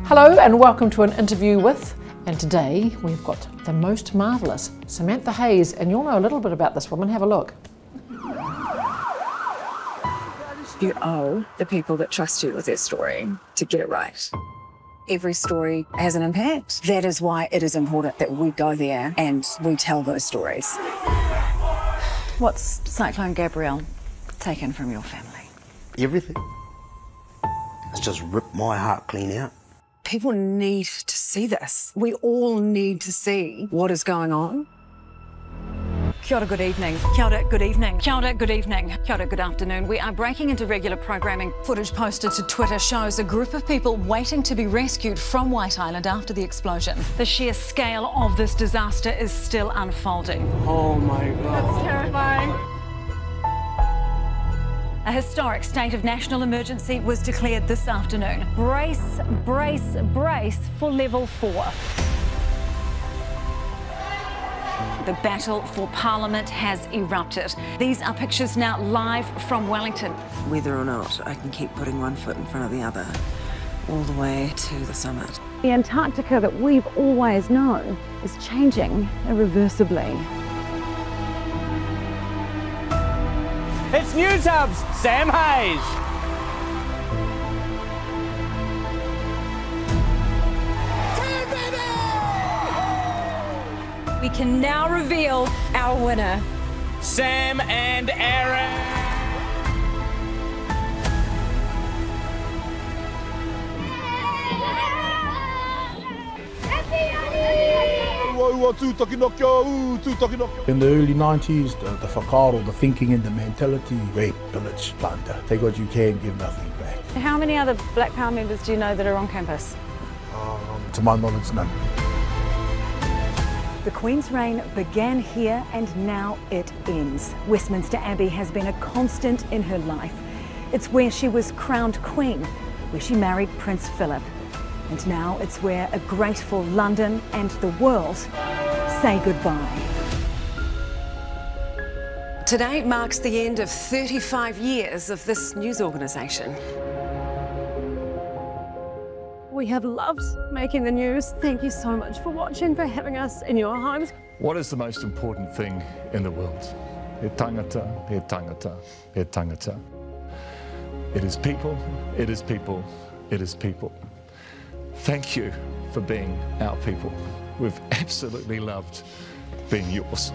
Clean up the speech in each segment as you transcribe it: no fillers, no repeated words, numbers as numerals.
Hello and welcome to an interview with, and today we've got the most marvellous Samantha Hayes, and you'll know a little bit about this woman. Have a look. You owe the people that trust you with their story to get it right. Every story has an impact. That is why it is important that we go there and we tell those stories. What's Cyclone Gabrielle taken from your family? Everything. It's just ripped my heart clean out. People need to see this. We all need to see what is going on. Kia ora, good evening. Kia ora, good evening. Kia ora, good evening. Kia ora, good afternoon. We are breaking into regular programming. Footage posted to Twitter shows a group of people waiting to be rescued from White Island after the explosion. The sheer scale of this disaster is still unfolding. Oh my God. That's terrifying. A historic state of national emergency was declared this afternoon. Brace, brace, brace for level 4. The battle for Parliament has erupted. These are pictures now live from Wellington. Whether or not I can keep putting one foot in front of the other, all the way to the summit. The Antarctica that we've always known is changing irreversibly. It's News Hub's Sam Hayes. We can now reveal our winner. Sam and Aaron. In the early 90s, the whakaaro, the thinking and the mentality, rape, pillage, plunder. Take what you can, give nothing back. How many other Black Power members do you know that are on campus? To my knowledge, none. The Queen's reign began here and now it ends. Westminster Abbey has been a constant in her life. It's where she was crowned Queen, where she married Prince Philip. And now it's where a grateful London and the world say goodbye. Today marks the end of 35 years of this news organisation. We have loved making the news. Thank you so much for watching, for having us in your homes. What is the most important thing in the world? He tangata, he tangata, he tangata. It is people, it is people, it is people. Thank you for being our people. We've absolutely loved being yours.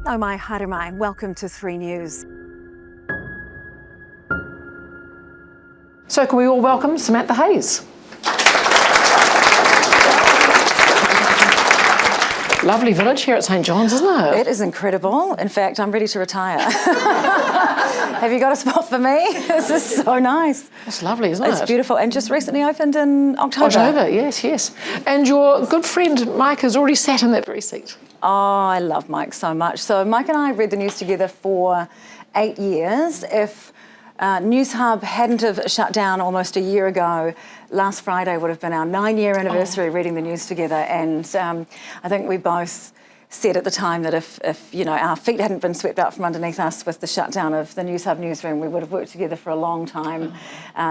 Oh my haere mai, welcome to 3 News. So can we all welcome Samantha Hayes? Lovely village here at St John's, isn't it? It is incredible. In fact, I'm ready to retire. Have you got a spot for me? This is so nice. It's lovely, isn't it? It's beautiful and just recently opened in October. October, yes, yes. And your good friend Mike has already sat in that very seat. Oh, I love Mike so much. So Mike and I read the news together for 8 years. If News Hub hadn't have shut down almost a year ago, last Friday would have been our 9-year anniversary reading the news together. And I think we both said at the time that if you know, our feet hadn't been swept out from underneath us with the shutdown of the News Hub newsroom, we would have worked together for a long time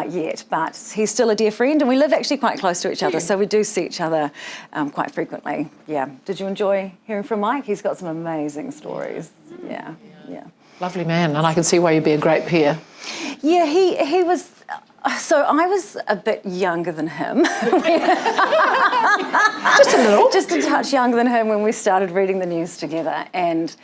yet. But he's still a dear friend, and we live actually quite close to each other, so we do see each other quite frequently. Yeah. Did you enjoy hearing from Mike? He's got some amazing stories. Yeah, yeah. Lovely man, and I can see why you'd be a great peer. Yeah, he was. So I was a bit younger than him. Just a little. Just a touch younger than him when we started reading the news together. And,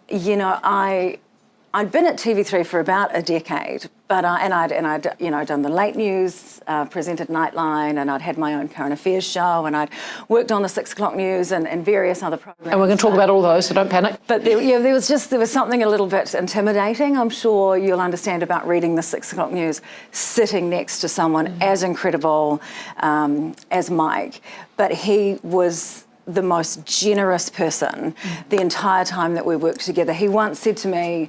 you know, I'd been at TV3 for about a decade, but I'd you know, done the late news, presented Nightline, and I'd had my own current affairs show, and I'd worked on the 6 o'clock news and various other programs. And we're going to talk about all those, so don't panic. But there was something a little bit intimidating, I'm sure you'll understand, about reading the 6 o'clock news, sitting next to someone as incredible as Mike. But he was the most generous person the entire time that we worked together. He once said to me,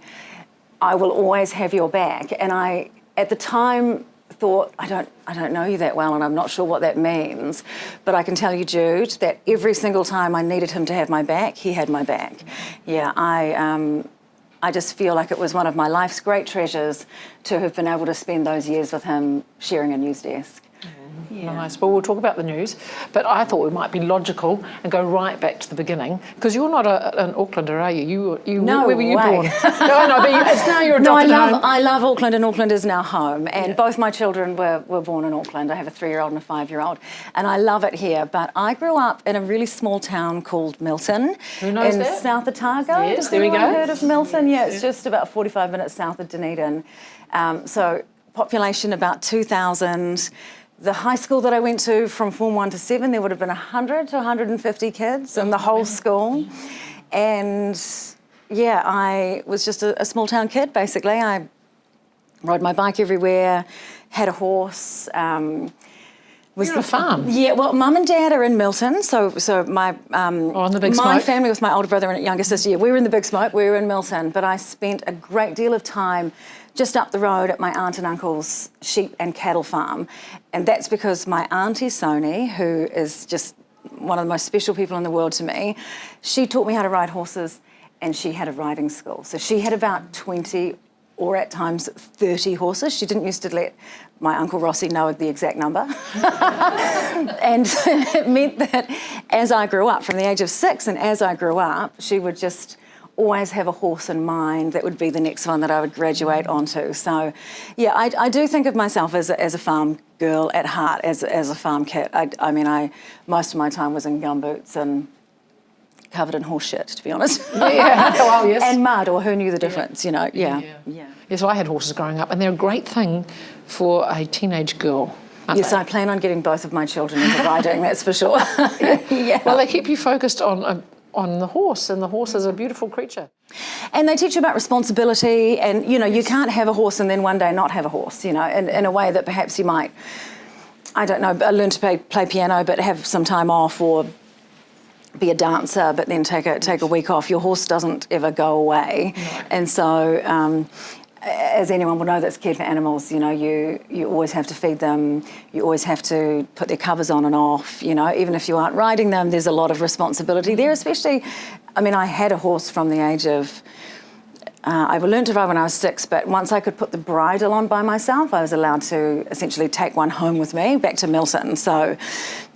"I will always have your back." And I, at the time, thought, I don't know you that well, and I'm not sure what that means. But I can tell you, Jude, that every single time I needed him to have my back, he had my back. Yeah, I just feel like it was one of my life's great treasures to have been able to spend those years with him sharing a news desk. Nice. Well, we'll talk about the news, but I thought we might be logical and go right back to the beginning, because you're not an Aucklander, are you? No where were you way. born? No, but it's now you're No, adopted home. I love Auckland, and Auckland is now home. And both my children were born in Auckland. I have a 3-year-old and a 5-year-old, and I love it here. But I grew up in a really small town called Milton. Who knows in that? South Otago. Yes, Has there we anyone go. heard of Milton? Yeah, it's just about 45 minutes south of Dunedin. So population about 2,000. The high school that I went to, from Form 1 to 7, there would have been 100 to 150 kids in the whole school. And yeah, I was just a small town kid, basically. I rode my bike everywhere, had a horse. Was the farm? Yeah, well, Mum and Dad are in Milton, so my on the Big my Smoke? family with my older brother and younger sister. Yeah, we were in the Big Smoke. We were in Milton, but I spent a great deal of time just up the road at my aunt and uncle's sheep and cattle farm, and that's because my auntie Sony, who is just one of the most special people in the world to me, she taught me how to ride horses, and she had a riding school. So she had about 20 or at times 30 horses. She didn't used to let my Uncle Rossi know the exact number. And it meant that as I grew up, from the age of 6, and as I grew up, she would just always have a horse in mind that would be the next one that I would graduate onto. So, yeah, I do think of myself as a farm girl at heart, as a farm kid. I mean, most of my time was in gumboots and covered in horse shit, to be honest. Yeah, well, yes. And mud, or who knew the difference, you know, yeah. Yeah, so I had horses growing up, and they're a great thing for a teenage girl. Yes, I plan on getting both of my children into riding, that's for sure. Yeah. Well, they keep you focused on the horse, and the horse is a beautiful creature. And they teach you about responsibility, and, you know, you can't have a horse and then one day not have a horse, you know, in a way that perhaps you might, I don't know, learn to play piano but have some time off, or be a dancer but then take a week off. Your horse doesn't ever go away. No. And so, as anyone will know that's cared for animals, you know, you always have to feed them, you always have to put their covers on and off, you know, even if you aren't riding them, there's a lot of responsibility there, especially, I mean, I had a horse from the age of, I learned to ride when I was 6, but once I could put the bridle on by myself, I was allowed to essentially take one home with me back to Milton. So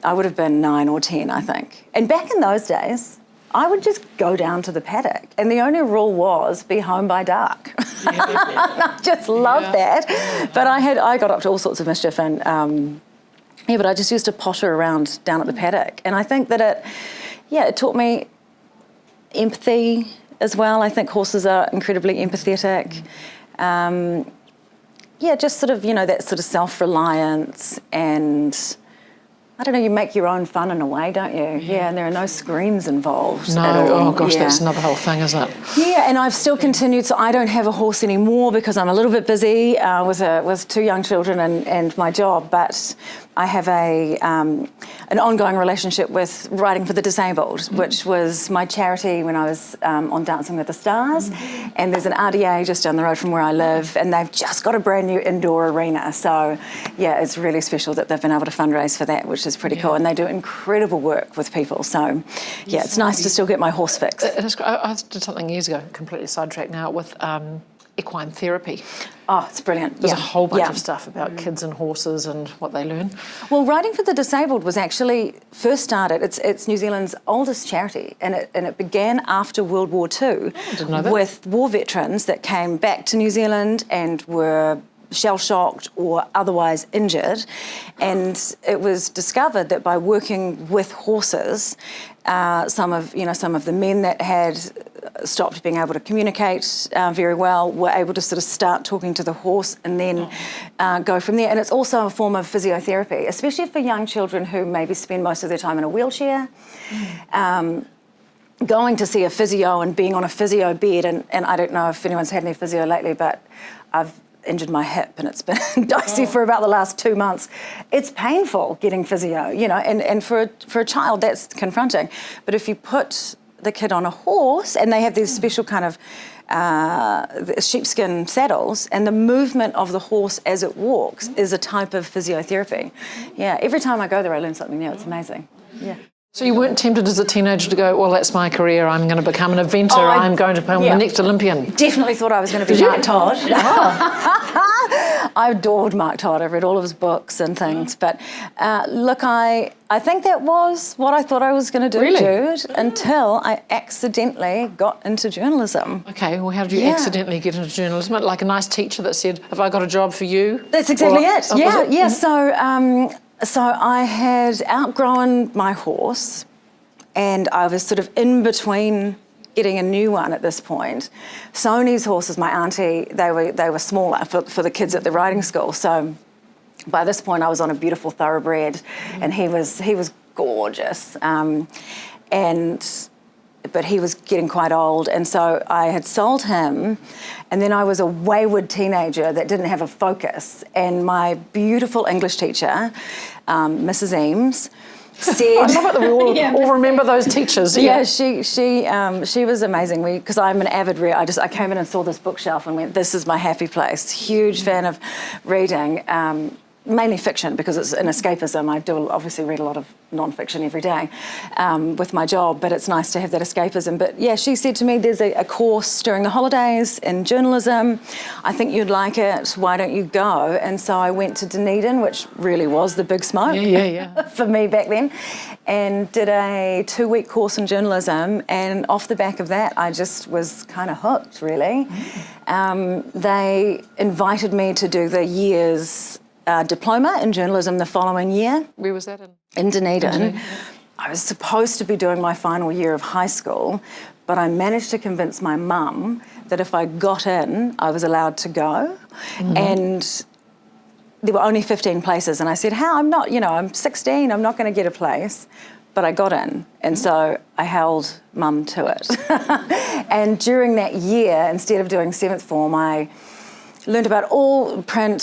I would have been 9 or 10, I think. And back in those days, I would just go down to the paddock, and the only rule was be home by dark. I just loved that. But I got up to all sorts of mischief, and but I just used to potter around down at the paddock. And I think that it taught me empathy as well. I think horses are incredibly empathetic. Just sort of, you know, that sort of self-reliance, and I don't know, you make your own fun in a way, don't you? Yeah, and there are no screens involved at all. Oh gosh, that's another whole thing, isn't it? Yeah, and I've still continued, so I don't have a horse anymore because I'm a little bit busy with 2 young children and my job, but I have an ongoing relationship with Riding for the Disabled, which was my charity when I was on Dancing with the Stars, and there's an RDA just down the road from where I live, and they've just got a brand new indoor arena, so yeah, it's really special that they've been able to fundraise for that, which is pretty cool, and they do incredible work with people, so yeah, it's nice to still get my horse fixed. I did something years ago, completely sidetracked now, with equine therapy. Oh, it's brilliant. There's a whole bunch of stuff about kids and horses and what they learn. Well, Riding for the Disabled was actually first started, it's New Zealand's oldest charity, and it began after World War II with war veterans that came back to New Zealand and were shell-shocked or otherwise injured, and it was discovered that by working with horses, some of the men that had stopped being able to communicate very well were able to sort of start talking to the horse and then go from there. And it's also a form of physiotherapy, especially for young children who maybe spend most of their time in a wheelchair. Going to see a physio and being on a physio bed, and I don't know if anyone's had any physio lately, but I've injured my hip and it's been dicey for about the last 2 months. It's painful getting physio, you know, and for a child that's confronting. But if you put the kid on a horse and they have these special kind of sheepskin saddles, and the movement of the horse as it walks is a type of physiotherapy. Yeah, every time I go there I learn something new. It's amazing. Yeah. So you weren't tempted as a teenager to go, well, that's my career, I'm going to become an inventor, I'm going to become the next Olympian? Definitely thought I was going to be Mark Todd. I adored Mark Todd. I read all of his books and things. But look, I think that was what I thought I was going to do, Jude, until I accidentally got into journalism. Okay, well, how did you accidentally get into journalism? Like a nice teacher that said, have I got a job for you? That's exactly it. Yeah. So I had outgrown my horse, and I was sort of in between getting a new one at this point. Sonia's horses, my auntie, they were smaller for the kids at the riding school. So by this point, I was on a beautiful thoroughbred, and he was gorgeous, but he was getting quite old, and so I had sold him, and then I was a wayward teenager that didn't have a focus, and my beautiful English teacher, Mrs. Eames, said... I love it that we all remember those teachers. Yeah, she was amazing. Because I'm an avid reader. I came in and saw this bookshelf and went, this is my happy place. Huge fan of reading. Mainly fiction, because it's an escapism. I do obviously read a lot of non-fiction every day with my job, but it's nice to have that escapism. But yeah, she said to me, there's a course during the holidays in journalism. I think you'd like it. Why don't you go? And so I went to Dunedin, which really was the big smoke for me back then, and did a 2-week course in journalism. And off the back of that, I just was kind of hooked, really. They invited me to do the year's diploma in journalism the following year. Where was that in? In Dunedin. I was supposed to be doing my final year of high school, but I managed to convince my mum that if I got in, I was allowed to go. And there were only 15 places, and I said, how? I'm not, I'm 16, I'm not going to get a place. But I got in, and so I held mum to it. And during that year, instead of doing 7th form, I learned about all print,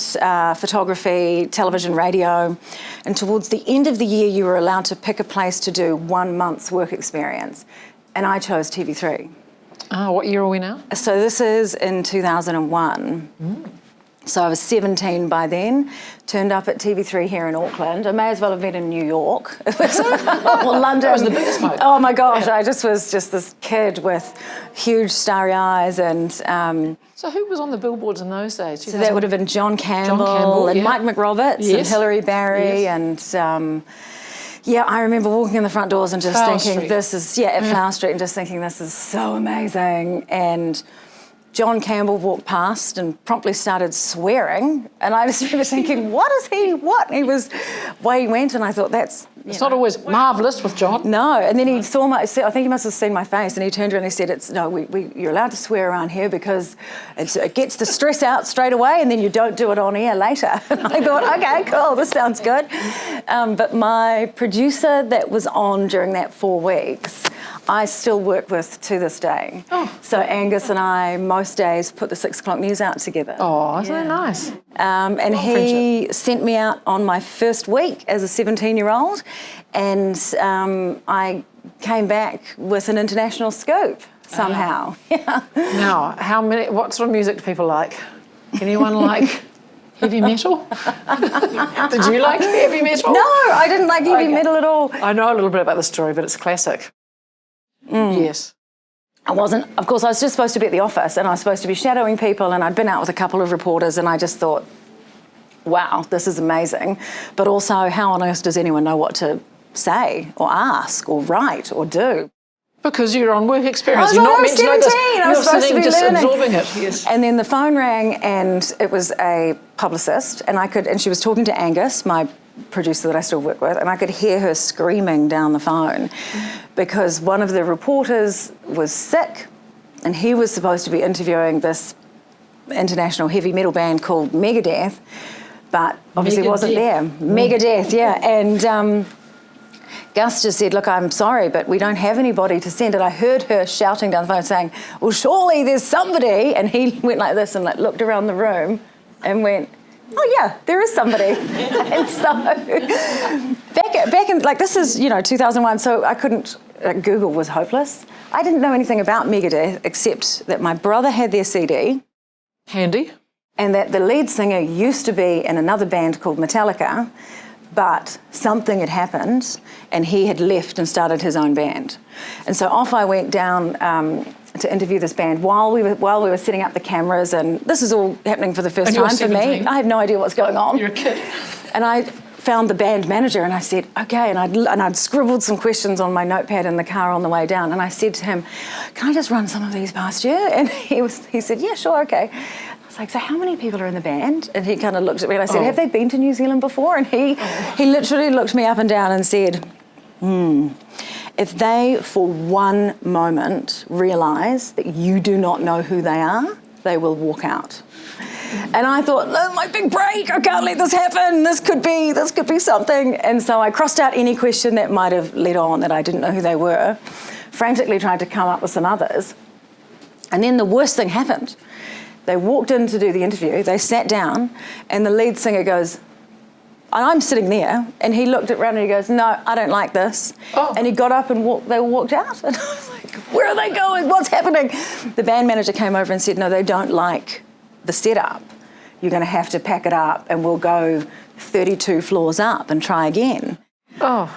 photography, television, radio, and towards the end of the year you were allowed to pick a place to do 1 month's work experience, and I chose TV3. What year are we now? So this is in 2001. So I was 17 by then, turned up at TV3 here in Auckland. I may as well have been in New York. It was, or London. That was the biggest smoke. Oh my gosh, I just was this kid with huge starry eyes and... So who was on the billboards in those days? So that would have been John Campbell and Mike McRoberts and Hilary Barry and... I remember walking in the front doors and just thinking, this is... at Flower Street, and just thinking, this is so amazing. And John Campbell walked past and promptly started swearing, and I just remember thinking, what is he, what? And he was, away he went, and I thought, that's... It's not always marvellous with John. No, and then he saw I think he must have seen my face, and he turned around and he said, you're allowed to swear around here because it gets the stress out straight away, and then you don't do it on air later. And I thought, okay, cool, this sounds good. But my producer that was on during that 4 weeks, I still work with to this day. So Angus and I, most days, put the 6 o'clock news out together. Isn't that nice? And he sent me out on my first week as a 17-year-old, and I came back with an international scoop somehow. Now, what sort of music do people like? Anyone like heavy metal? Did you like heavy metal? No, I didn't like heavy metal at all. I know a little bit about the story, but it's classic. Yes. I wasn't, of course, I was just supposed to be at the office, and I was supposed to be shadowing people, and I'd been out with a couple of reporters, and I just thought, wow, this is amazing. But also, how on earth does anyone know what to say or ask or write or do? Because you're on work experience. You're not meant to know this. I was supposed to be just learning. Absorbing it. Yes. And then the phone rang, and it was a publicist, and she was talking to Angus, my producer that I still work with, and I could hear her screaming down the phone because one of the reporters was sick, and he was supposed to be interviewing this international heavy metal band called Megadeth, but obviously wasn't there. Megadeth, and Gus just said, look, I'm sorry, but we don't have anybody to send. And I heard her shouting down the phone saying, well, surely there's somebody. And he went like this and looked around the room and went, oh yeah, there is somebody. And so back in, this is, 2001, so I couldn't, Google was hopeless. I didn't know anything about Megadeth except that my brother had their CD. Handy. And that the lead singer used to be in another band called Metallica, but something had happened and he had left and started his own band. And so off I went down to interview this band while we were setting up the cameras, and this is all happening for the first And you're time for me. 17. I have no idea what's going on. You're a kid. And I found the band manager and I said, okay, and I'd scribbled some questions on my notepad in the car on the way down, and I said to him, can I just run some of these past you? And he said, yeah, sure, okay. I was like, so how many people are in the band? And he kind of looked at me and I said, have they been to New Zealand before? And he literally looked me up and down and said, if they for one moment realise that you do not know who they are, they will walk out. And I thought, oh, my big break, I can't let this happen. This could be something. And so I crossed out any question that might have led on that I didn't know who they were, frantically tried to come up with some others. And then the worst thing happened. They walked in to do the interview, they sat down, and the lead singer goes, and I'm sitting there, and he looked around and he goes, no, I don't like this. Oh. And he got up and they walked out. And I was like, where are they going? What's happening? The band manager came over and said, no, they don't like the setup. You're going to have to pack it up and we'll go 32 floors up and try again. Oh,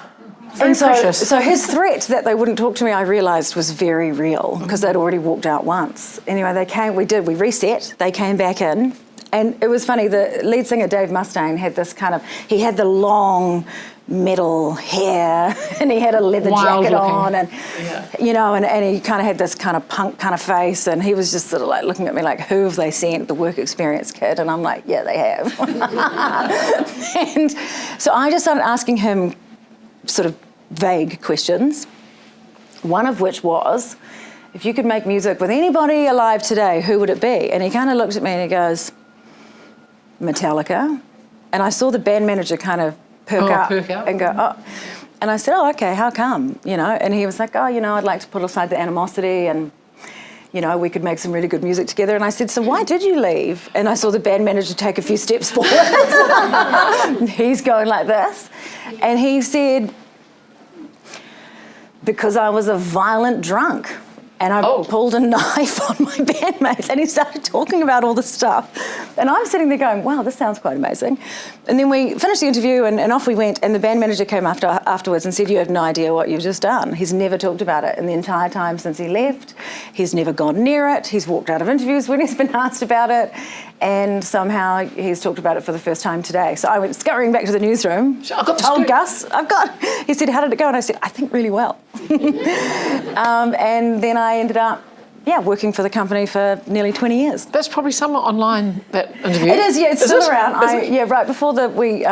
very precious. So his threat that they wouldn't talk to me, I realised was very real because they'd already walked out once. Anyway, we reset, they came back in. And it was funny, the lead singer, Dave Mustaine, had this he had the long metal hair and he had a leather jacket on and, you know, and he kind of had this kind of punk kind of face, and he was just sort of like looking at me like, who have they sent, the work experience kid? And I'm like, yeah, they have. And so I just started asking him sort of vague questions, one of which was, if you could make music with anybody alive today, who would it be? And he kind of looked at me and he goes, Metallica. And I saw the band manager kind of perk up and go, oh. And I said, oh, okay, how come? You know, and he was like, oh, you know, I'd like to put aside the animosity and, you know, we could make some really good music together. And I said, so why did you leave? And I saw the band manager take a few steps forward. He's going like this. And he said, because I was a violent drunk. And I pulled a knife on my bandmates, and he started talking about all this stuff. And I'm sitting there going, wow, this sounds quite amazing. And then we finished the interview and off we went, and the band manager came afterwards and said, you have no idea what you've just done. He's never talked about it in the entire time since he left. He's never gone near it. He's walked out of interviews when he's been asked about it. And somehow he's talked about it for the first time today. So I went scurrying back to the newsroom, told Gus, he said, how did it go? And I said, I think really well. And then I ended up, working for the company for nearly 20 years. That's probably somewhere online, that interview. It is, it's still around. Right before we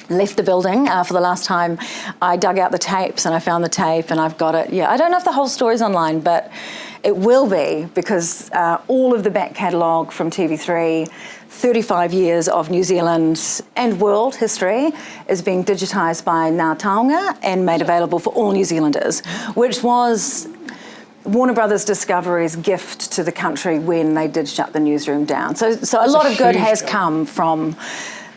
left the building for the last time, I dug out the tapes and I found the tape and I've got it. Yeah, I don't know if the whole story's online, but it will be, because all of the back catalogue from TV3, 35 years of New Zealand and world history is being digitised by Ngā Taonga and made available for all New Zealanders, which was Warner Brothers Discovery's gift to the country when they did shut the newsroom down. So a lot of good has come from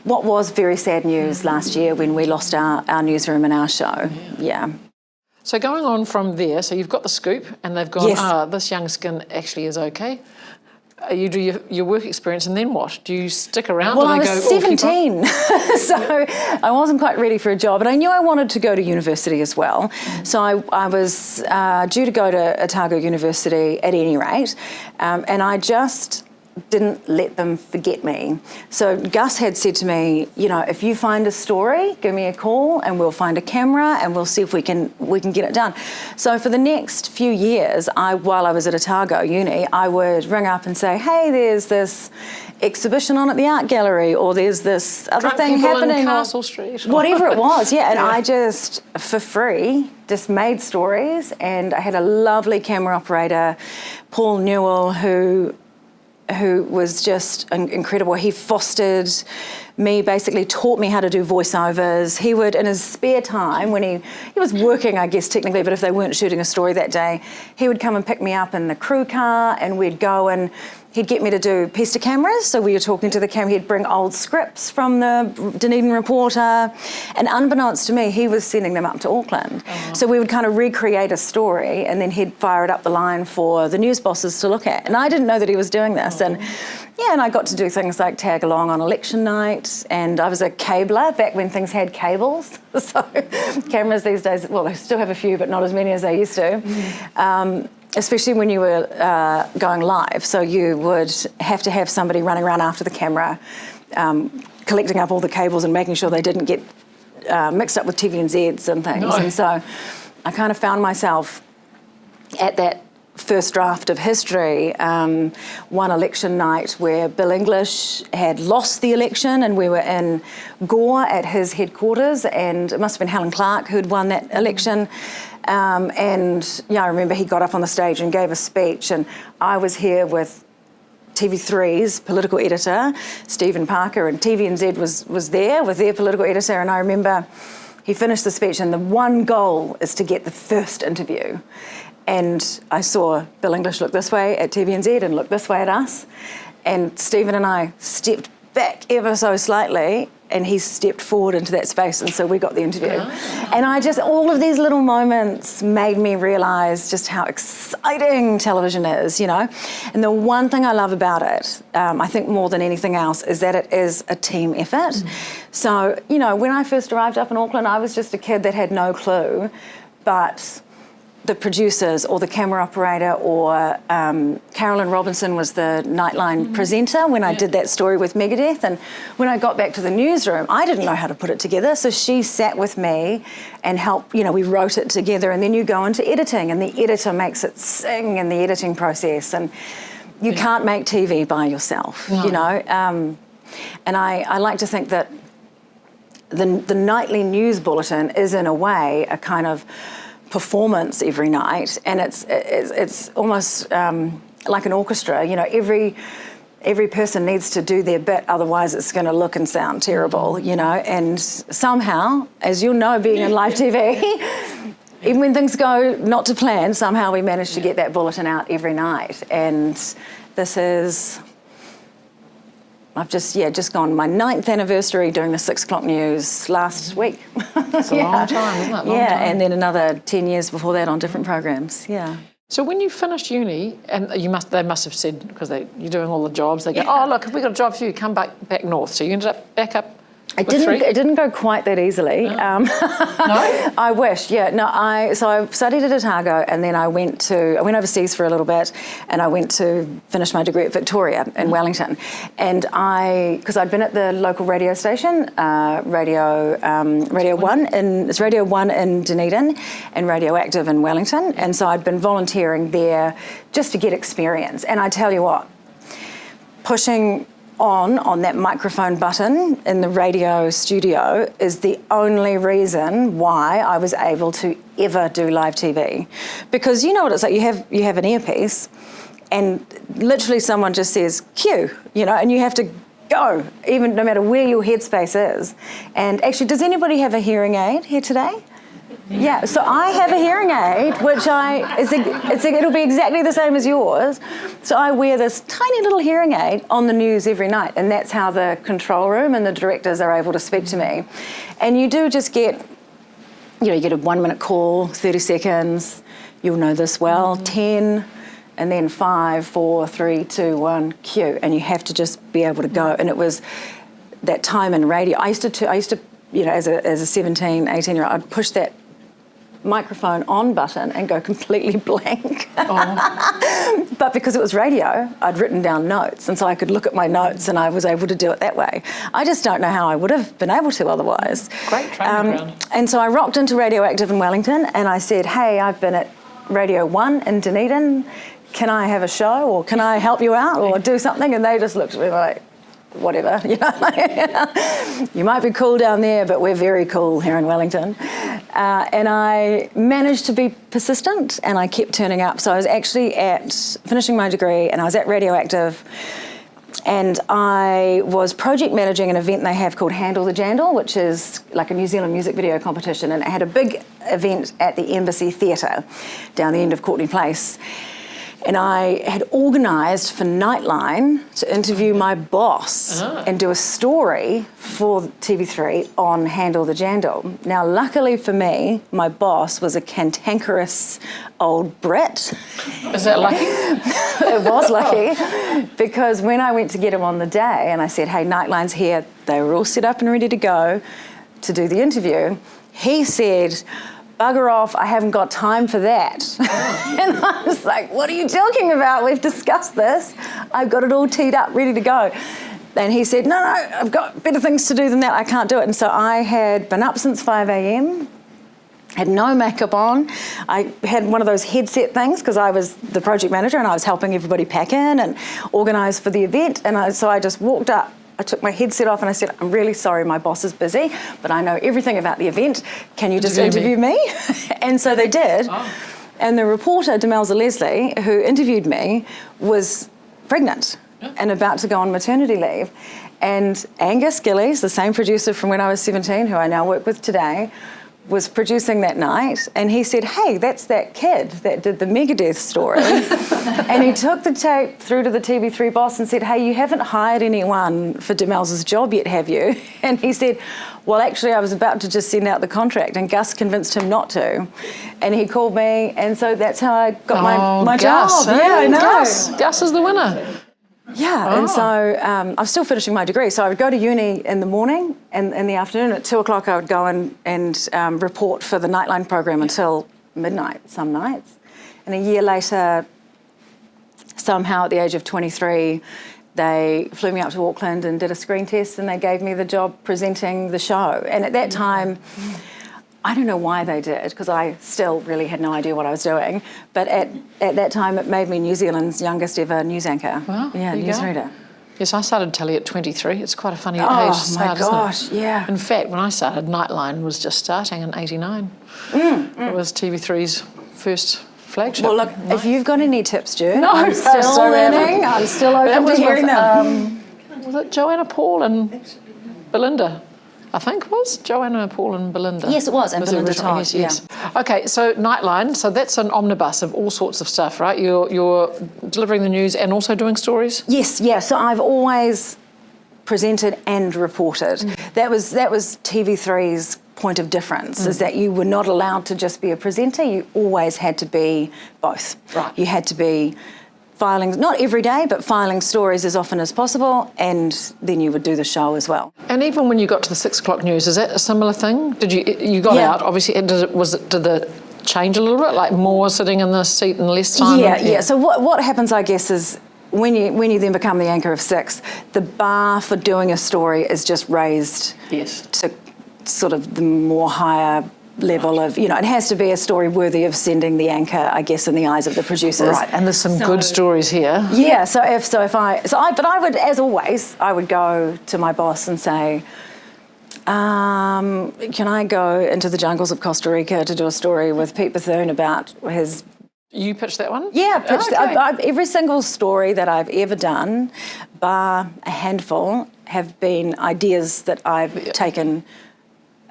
what was very sad news last year when we lost our newsroom and our show. Yeah. So going on from there, so you've got the scoop and they've gone, this young skin actually is okay. You do your work experience and then what? Do you stick around? Well, I was 17, so I wasn't quite ready for a job, and I knew I wanted to go to university as well. So I was due to go to Otago University at any rate, and I just didn't let them forget me. So Gus had said to me, you know, if you find a story, give me a call and we'll find a camera and we'll see if we can get it done. So for the next few years, while I was at Otago Uni, I would ring up and say, hey, there's this exhibition on at the art gallery, or there's this other thing happening in Castle Street, whatever it was. And I just, for free, just made stories. And I had a lovely camera operator, Paul Newell, who was just incredible. He fostered me, basically taught me how to do voiceovers. He would, in his spare time, when he was working, I guess, technically, but if they weren't shooting a story that day, he would come and pick me up in the crew car and we'd go and he'd get me to do piece to cameras. So we were talking to the camera. He'd bring old scripts from the Dunedin Reporter. And unbeknownst to me, he was sending them up to Auckland. So we would kind of recreate a story and then he'd fire it up the line for the news bosses to look at. And I didn't know that he was doing this. Yeah, and I got to do things like tag along on election night, and I was a cabler back when things had cables. So cameras these days, well, they still have a few, but not as many as they used to. Especially when you were going live. So you would have to have somebody running around after the camera, collecting up all the cables and making sure they didn't get mixed up with TVNZs and things. And so I kind of found myself at that first draft of history, one election night where Bill English had lost the election, and we were in Gore at his headquarters, and it must have been Helen Clark who'd won that election. And yeah, I remember he got up on the stage and gave a speech, and I was here with TV3's political editor, Stephen Parker, and TVNZ was there with their political editor, and I remember he finished the speech, and the one goal is to get the first interview. And I saw Bill English look this way at TVNZ and look this way at us. And Stephen and I stepped back ever so slightly, and he stepped forward into that space, and so we got the interview. And all of these little moments made me realise just how exciting television is, you know. And the one thing I love about it, I think more than anything else, is that it is a team effort. So, you know, when I first arrived up in Auckland, I was just a kid that had no clue, but the producers or the camera operator or Carolyn Robinson was the Nightline presenter when I did that story with Megadeth. And when I got back to the newsroom, I didn't know how to put it together. So she sat with me and helped, you know, we wrote it together, and then you go into editing and the editor makes it sing in the editing process. And you can't make TV by yourself, you know. And I like to think that the nightly news bulletin is in a way a kind of performance every night, and it's almost like an orchestra. You know, every person needs to do their bit, otherwise it's going to look and sound terrible. You know, and somehow, as you'll know, being in live TV, even when things go not to plan, somehow we manage to get that bulletin out every night. And this is, I've just gone my 9th anniversary doing the 6 o'clock news last week. It's a long time, isn't it? Long time. And then another 10 years before that on different programs. Yeah. So when you finished uni, and they must have said, because you're doing all the jobs, they go, oh look, if we got a job for you, come back north. So you ended up back up. It didn't go quite that easily. No? I wish, yeah. No, so I studied at Otago, and then I went overseas for a little bit, and I went to finish my degree at Victoria in Wellington. And because I'd been at the local radio station, Radio 1 in Dunedin and Radioactive in Wellington. And so I'd been volunteering there just to get experience. And I tell you what, pushing on that microphone button in the radio studio is the only reason why I was able to ever do live TV. Because you know what it's like, you have an earpiece and literally someone just says cue, you know, and you have to go, even no matter where your headspace is. And actually, does anybody have a hearing aid here today? Yeah, so I have a hearing aid, which it'll be exactly the same as yours. So I wear this tiny little hearing aid on the news every night, and that's how the control room and the directors are able to speak to me. And you do just get, you know, you get a 1 minute call, 30 seconds, you'll know this well, 10, and then 5, 4, 3, 2, 1, cue, and you have to just be able to go. And it was that time in radio. I used to, you know, as a 17, 18-year-old, I'd push that microphone on button and go completely blank. But because it was radio, I'd written down notes, and so I could look at my notes and I was able to do it that way. I just don't know how I would have been able to otherwise. Great training ground. And so I rocked into Radioactive in Wellington and I said, hey, I've been at Radio 1 in Dunedin. Can I have a show, or can I help you out or do something? And they just looked at me like, whatever, you know. You might be cool down there, but we're very cool here in Wellington. And I managed to be persistent, and I kept turning up. So I was actually finishing my degree, and I was at Radioactive, and I was project managing an event they have called Handle the Jandle, which is like a New Zealand music video competition, and it had a big event at the Embassy Theatre down the end of Courtney Place. And I had organised for Nightline to interview my boss and do a story for TV3 on Handle the Jandal. Now, luckily for me, my boss was a cantankerous old Brit. Is that lucky? It was lucky, because when I went to get him on the day and I said, hey, Nightline's here, they were all set up and ready to go to do the interview, he said, bugger off, I haven't got time for that. And I was like, what are you talking about? We've discussed this. I've got it all teed up, ready to go. And he said, no, I've got better things to do than that. I can't do it. And so I had been up since 5 a.m, had no makeup on. I had one of those headset things because I was the project manager and I was helping everybody pack in and organise for the event. And so I just walked up. I took my headset off and I said, I'm really sorry, my boss is busy, but I know everything about the event. Can you just interview me? And so they did. Oh. And the reporter, Demelza Leslie, who interviewed me, was pregnant and about to go on maternity leave. And Angus Gillies, the same producer from when I was 17, who I now work with today, was producing that night, and he said, hey, that's that kid that did the Megadeth story. And he took the tape through to the TV3 boss and said, hey, you haven't hired anyone for Demelza's job yet, have you? And he said, well, actually, I was about to just send out the contract, and Gus convinced him not to. And he called me, and so that's how I got my Gus, job. Yeah, I know. Gus is the winner. Yeah, and so I'm still finishing my degree. So I would go to uni in the morning, and in the afternoon at 2 o'clock I would go and report for the Nightline program until midnight some nights. And a year later, somehow at the age of 23, they flew me up to Auckland and did a screen test, and they gave me the job presenting the show. And at that time, I don't know why they did, because I still really had no idea what I was doing. But at that time, it made me New Zealand's youngest ever news anchor. Wow, yeah, newsreader. Yes, I started telly at 23. It's quite a funny age to Oh start, my gosh, isn't it? yeah. In fact, when I started, Nightline was just starting in 89. It was TV3's first flagship. Well, look, if you've got any tips, Stu, No, I'm still learning. I'm still open to hearing them. Was it Joanna Paul and Belinda? I think it was Joanna, Paul and Belinda. Yes, it was, and Belinda Todd, yes. Okay, so Nightline, so that's an omnibus of all sorts of stuff, right? You're delivering the news and also doing stories? Yes, yeah, so I've always presented and reported. That was TV3's point of difference, is that you were not allowed to just be a presenter, you always had to be both. Right. You had to be filing, not every day, but filing stories as often as possible, and then you would do the show as well. And even when you got to the 6 o'clock news, is that a similar thing? Did you got out, obviously, did it change a little bit, like more sitting in the seat and less time? Yeah. So what happens, I guess, is when you then become the anchor of 6, the bar for doing a story is just raised to sort of the more higher level of, it has to be a story worthy of sending the anchor, I guess, in the eyes of the producers. Right, and there's some good stories here. Yeah, but I would, as always, I would go to my boss and say, can I go into the jungles of Costa Rica to do a story with Pete Bethune about his... You pitched that one? Yeah, I pitched every single story that I've ever done, bar a handful, have been ideas that I've taken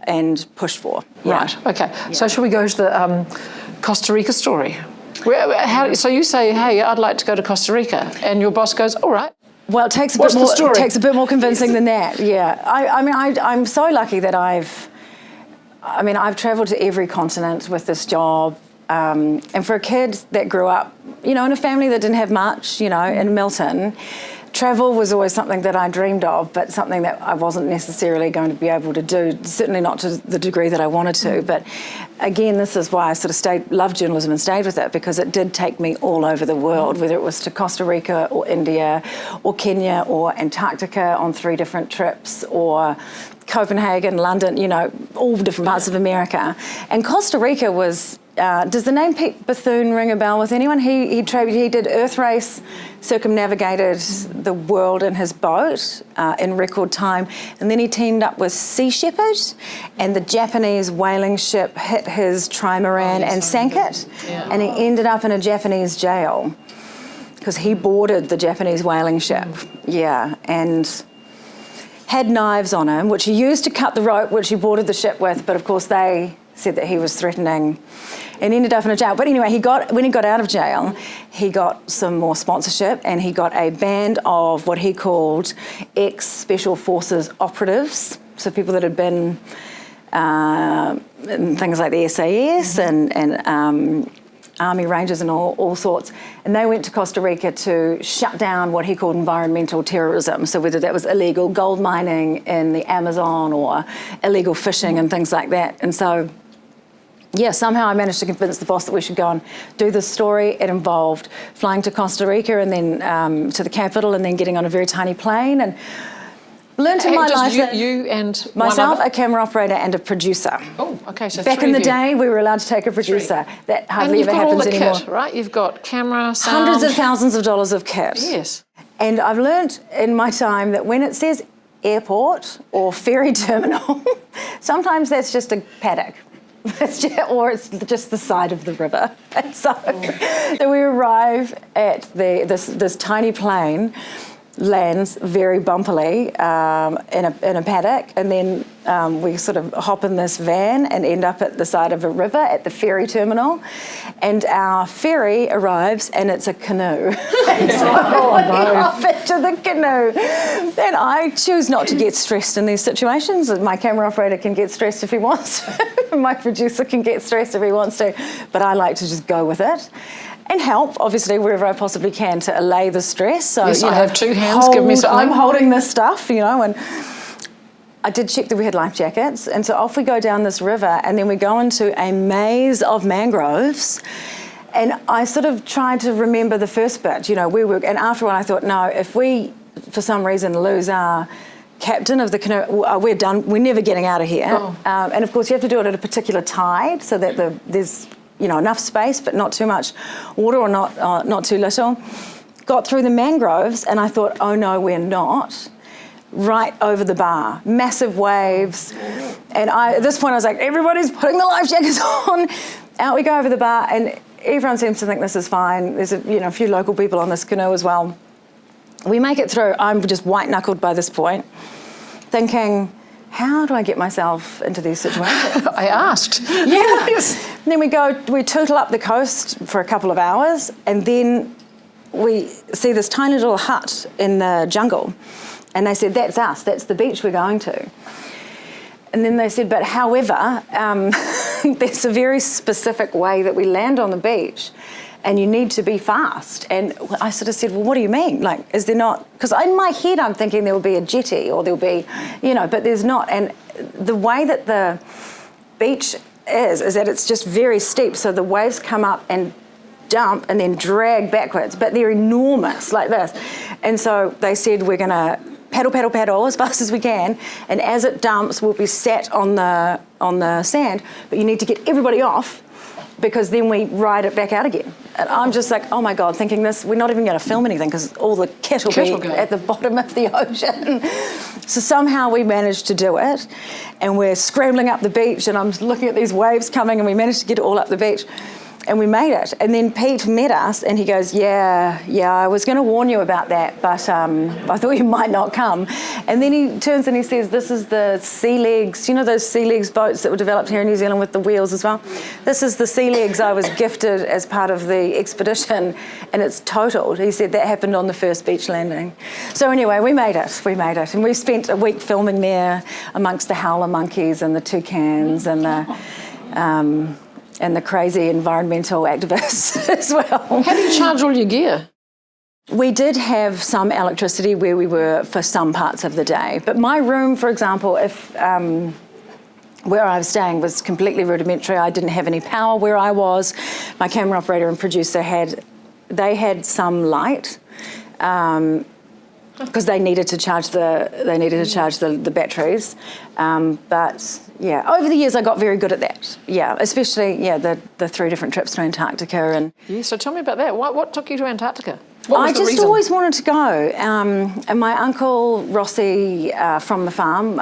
and pushed for. Right, okay. Yeah. So should we go to the Costa Rica story? So you say, hey, I'd like to go to Costa Rica, and your boss goes, all right. Well, it takes a bit more convincing than that, yeah. I'm so lucky that I've travelled to every continent with this job, and for a kid that grew up, in a family that didn't have much, in Milton, travel was always something that I dreamed of, but something that I wasn't necessarily going to be able to do, certainly not to the degree that I wanted to. But again, this is why I sort of loved journalism and stayed with it, because it did take me all over the world, whether it was to Costa Rica or India or Kenya or Antarctica on 3 different trips, or Copenhagen, London, all different parts of America. And Costa Rica was... does the name Pete Bethune ring a bell with anyone? He did Earth Race, circumnavigated the world in his boat in record time, and then he teamed up with Sea Shepherd, and the Japanese whaling ship hit his trimaran and sank it, and he ended up in a Japanese jail because he boarded the Japanese whaling ship, and had knives on him, which he used to cut the rope which he boarded the ship with, but of course they said that he was threatening and ended up in a jail. But anyway, when he got out of jail, he got some more sponsorship and he got a band of what he called ex-Special Forces operatives, so people that had been in things like the SAS and Army Rangers and all sorts. And they went to Costa Rica to shut down what he called environmental terrorism. So whether that was illegal gold mining in the Amazon or illegal fishing and things like that. And so, yeah, somehow I managed to convince the boss that we should go and do this story. It involved flying to Costa Rica and then to the capital and then getting on a very tiny plane and learned in my life that you and myself, a camera operator and a producer. Oh, okay, so back three in the of you. day, we were allowed to take a producer. That hardly And you've ever got all happens the anymore. kit, right? You've got camera, sound. Hundreds of thousands of dollars of kit. Yes. And I've learnt in my time that when it says airport or ferry terminal, sometimes that's just a paddock. Or it's just the side of the river. And so we arrive at this tiny plane, lands very bumpily in a paddock, and then we sort of hop in this van and end up at the side of a river at the ferry terminal, and our ferry arrives and it's a canoe. So hop into the canoe, and I choose not to get stressed in these situations. My camera operator can get stressed if he wants to. My producer can get stressed if he wants to, but I like to just go with it. And help, obviously, wherever I possibly can to allay the stress. So, yes, I have two hands, give me something. I'm holding this stuff, and I did check that we had life jackets. And so off we go down this river, and then we go into a maze of mangroves. And I sort of tried to remember the first bit, and after a while I thought, no, if we, for some reason, lose our captain of the canoe, we're done, we're never getting out of here. Oh. And of course you have to do it at a particular tide so that there's enough space, but not too much water or not too little. Got through the mangroves and I thought, oh no, we're not. Right over the bar, massive waves. And at this point I was like, everybody's putting the life jackets on. Out we go over the bar and everyone seems to think this is fine. There's a few local people on this canoe as well. We make it through. I'm just white-knuckled by this point, thinking, how do I get myself into these situations? I asked. Yes. And then we tootle up the coast for a couple of hours, and then we see this tiny little hut in the jungle. And they said, that's us, that's the beach we're going to. And then they said, but however, there's a very specific way that we land on the beach, and you need to be fast. And I sort of said, well, what do you mean? Like, is there not? Because in my head, I'm thinking there will be a jetty or there'll be, but there's not. And the way that the beach is that it's just very steep. So the waves come up and dump and then drag backwards, but they're enormous like this. And so they said, we're going to paddle as fast as we can. And as it dumps, we'll be sat on the sand, but you need to get everybody off, because then we ride it back out again. And I'm just like, oh my God, thinking this, we're not even going to film anything because all the kit will be at the bottom of the ocean. So somehow we managed to do it, and we're scrambling up the beach, and I'm looking at these waves coming, and we managed to get it all up the beach. And we made it. And then Pete met us and he goes, yeah, I was going to warn you about that, but I thought you might not come. And then he turns and he says, this is the Sea Legs, those Sea Legs boats that were developed here in New Zealand with the wheels as well? This is the Sea Legs I was gifted as part of the expedition, and it's totaled. He said that happened on the first beach landing. So anyway, we made it. And we spent a week filming there amongst the howler monkeys and the toucans and the crazy environmental activists as well. How do you charge all your gear? We did have some electricity where we were for some parts of the day. But my room, for example, if where I was staying was completely rudimentary. I didn't have any power where I was. My camera operator and producer had some light. Because they needed to charge the batteries, but yeah, over the years I got very good at that. Yeah, especially the 3 different trips to Antarctica and. Yeah, so tell me about that. What took you to Antarctica? I just always wanted to go, and my uncle Rossi from the farm,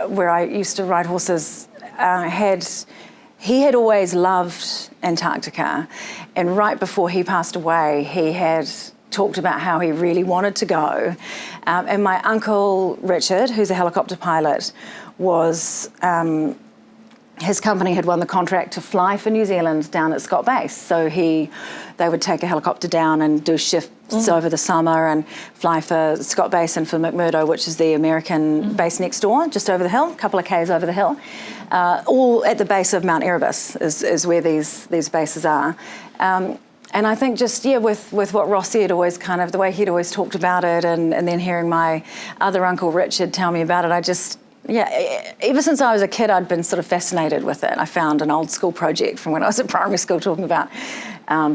where I used to ride horses, he had always loved Antarctica, and right before he passed away, he had talked about how he really wanted to go. And my uncle Richard, who's a helicopter pilot, was his company had won the contract to fly for New Zealand down at Scott Base. So they would take a helicopter down and do shifts over the summer and fly for Scott Base and for McMurdo, which is the American base next door, just over the hill, a couple of k's over the hill. All at the base of Mount Erebus is where these bases are. And I think just, with what Rossi had always kind of, the way he'd always talked about it, and then hearing my other uncle Richard tell me about it, ever since I was a kid, I'd been sort of fascinated with it. I found an old school project from when I was at primary school talking about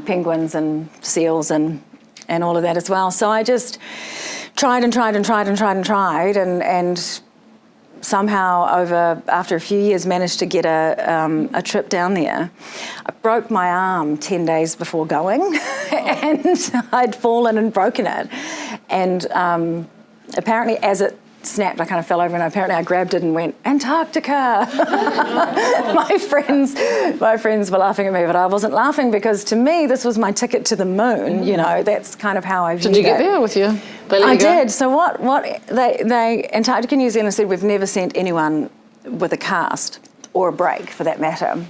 penguins and seals and all of that as well. So I just tried and somehow after a few years managed to get a trip down there. I broke my arm 10 days before going and I'd fallen and broken it. And apparently as it snapped, I kind of fell over and apparently I grabbed it and went, Antarctica! my friends were laughing at me, but I wasn't laughing because to me this was my ticket to the moon. That's kind of how I viewed it. Did you get there with you? I did. So what Antarctica New Zealand said, we've never sent anyone with a cast or a break for that matter.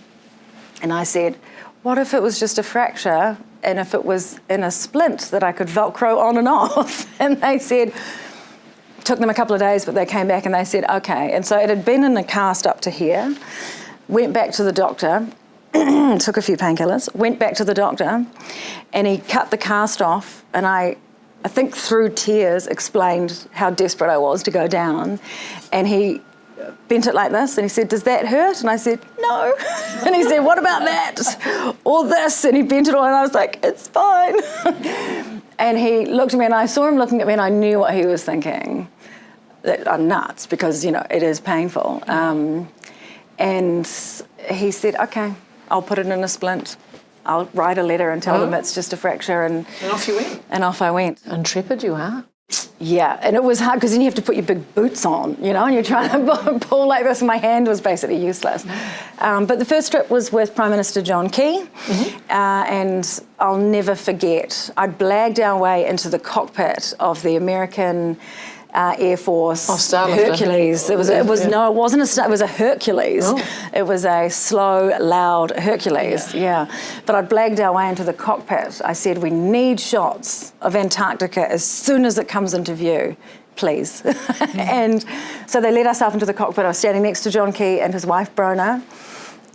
And I said, what if it was just a fracture and if it was in a splint that I could Velcro on and off? And they said, took them a couple of days, but they came back and they said, okay. And so it had been in a cast up to here, went back to the doctor, took a few painkillers, went back to the doctor, and he cut the cast off, and I think through tears explained how desperate I was to go down. And he bent it like this, and he said, does that hurt? And I said, no. And he said, what about that? Or this? And he bent it all, and I was like, it's fine. And he looked at me, and I saw him looking at me, and I knew what he was thinking. That I'm nuts, because, it is painful. And he said, okay, I'll put it in a splint. I'll write a letter and tell them it's just a fracture. And off you went. And off I went. Intrepid you are. Yeah, and it was hard because then you have to put your big boots on, and you're trying to pull like this. My hand was basically useless. But the first trip was with Prime Minister John Key, and I'll never forget, I'd blagged our way into the cockpit of the American Air Force Hercules. It wasn't a Star, it was a Hercules. It was a slow, loud Hercules, But I blagged our way into the cockpit. I said, we need shots of Antarctica as soon as it comes into view, please. And so they let us up into the cockpit. I was standing next to John Key and his wife, Brona,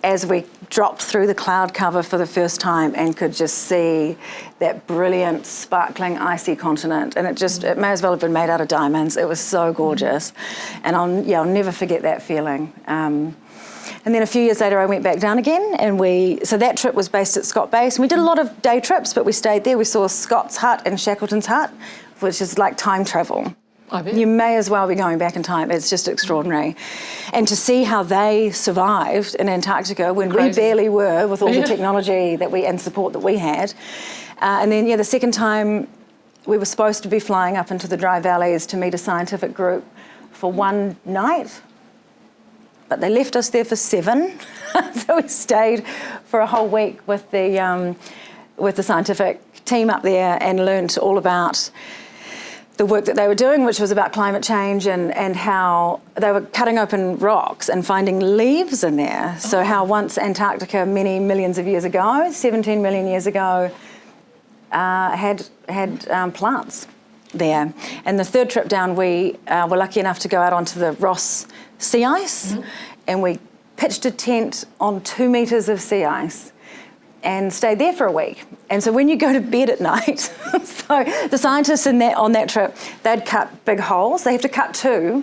as we dropped through the cloud cover for the first time and could just see that brilliant, sparkling, icy continent. And it may as well have been made out of diamonds. It was so gorgeous. And I'll never forget that feeling. And then a few years later, I went back down again, and so that trip was based at Scott Base. And we did a lot of day trips, but we stayed there. We saw Scott's Hut and Shackleton's Hut, which is like time travel. I bet. You may as well be going back in time. It's just extraordinary. And to see how they survived in Antarctica when we barely were, with all the technology and support that we had. And then, the second time we were supposed to be flying up into the dry valleys to meet a scientific group for one night, but they left us there for 7. So we stayed for a whole week with the scientific team up there and learnt all about the work that they were doing, which was about climate change and how they were cutting open rocks and finding leaves in there. So how once Antarctica, many millions of years ago, 17 million years ago, had plants there. And the third trip down, we were lucky enough to go out onto the Ross sea ice, and we pitched a tent on 2 meters of sea ice and stayed there for a week. And so when you go to bed at night, so the scientists on that trip, they'd cut big holes. They have to cut 2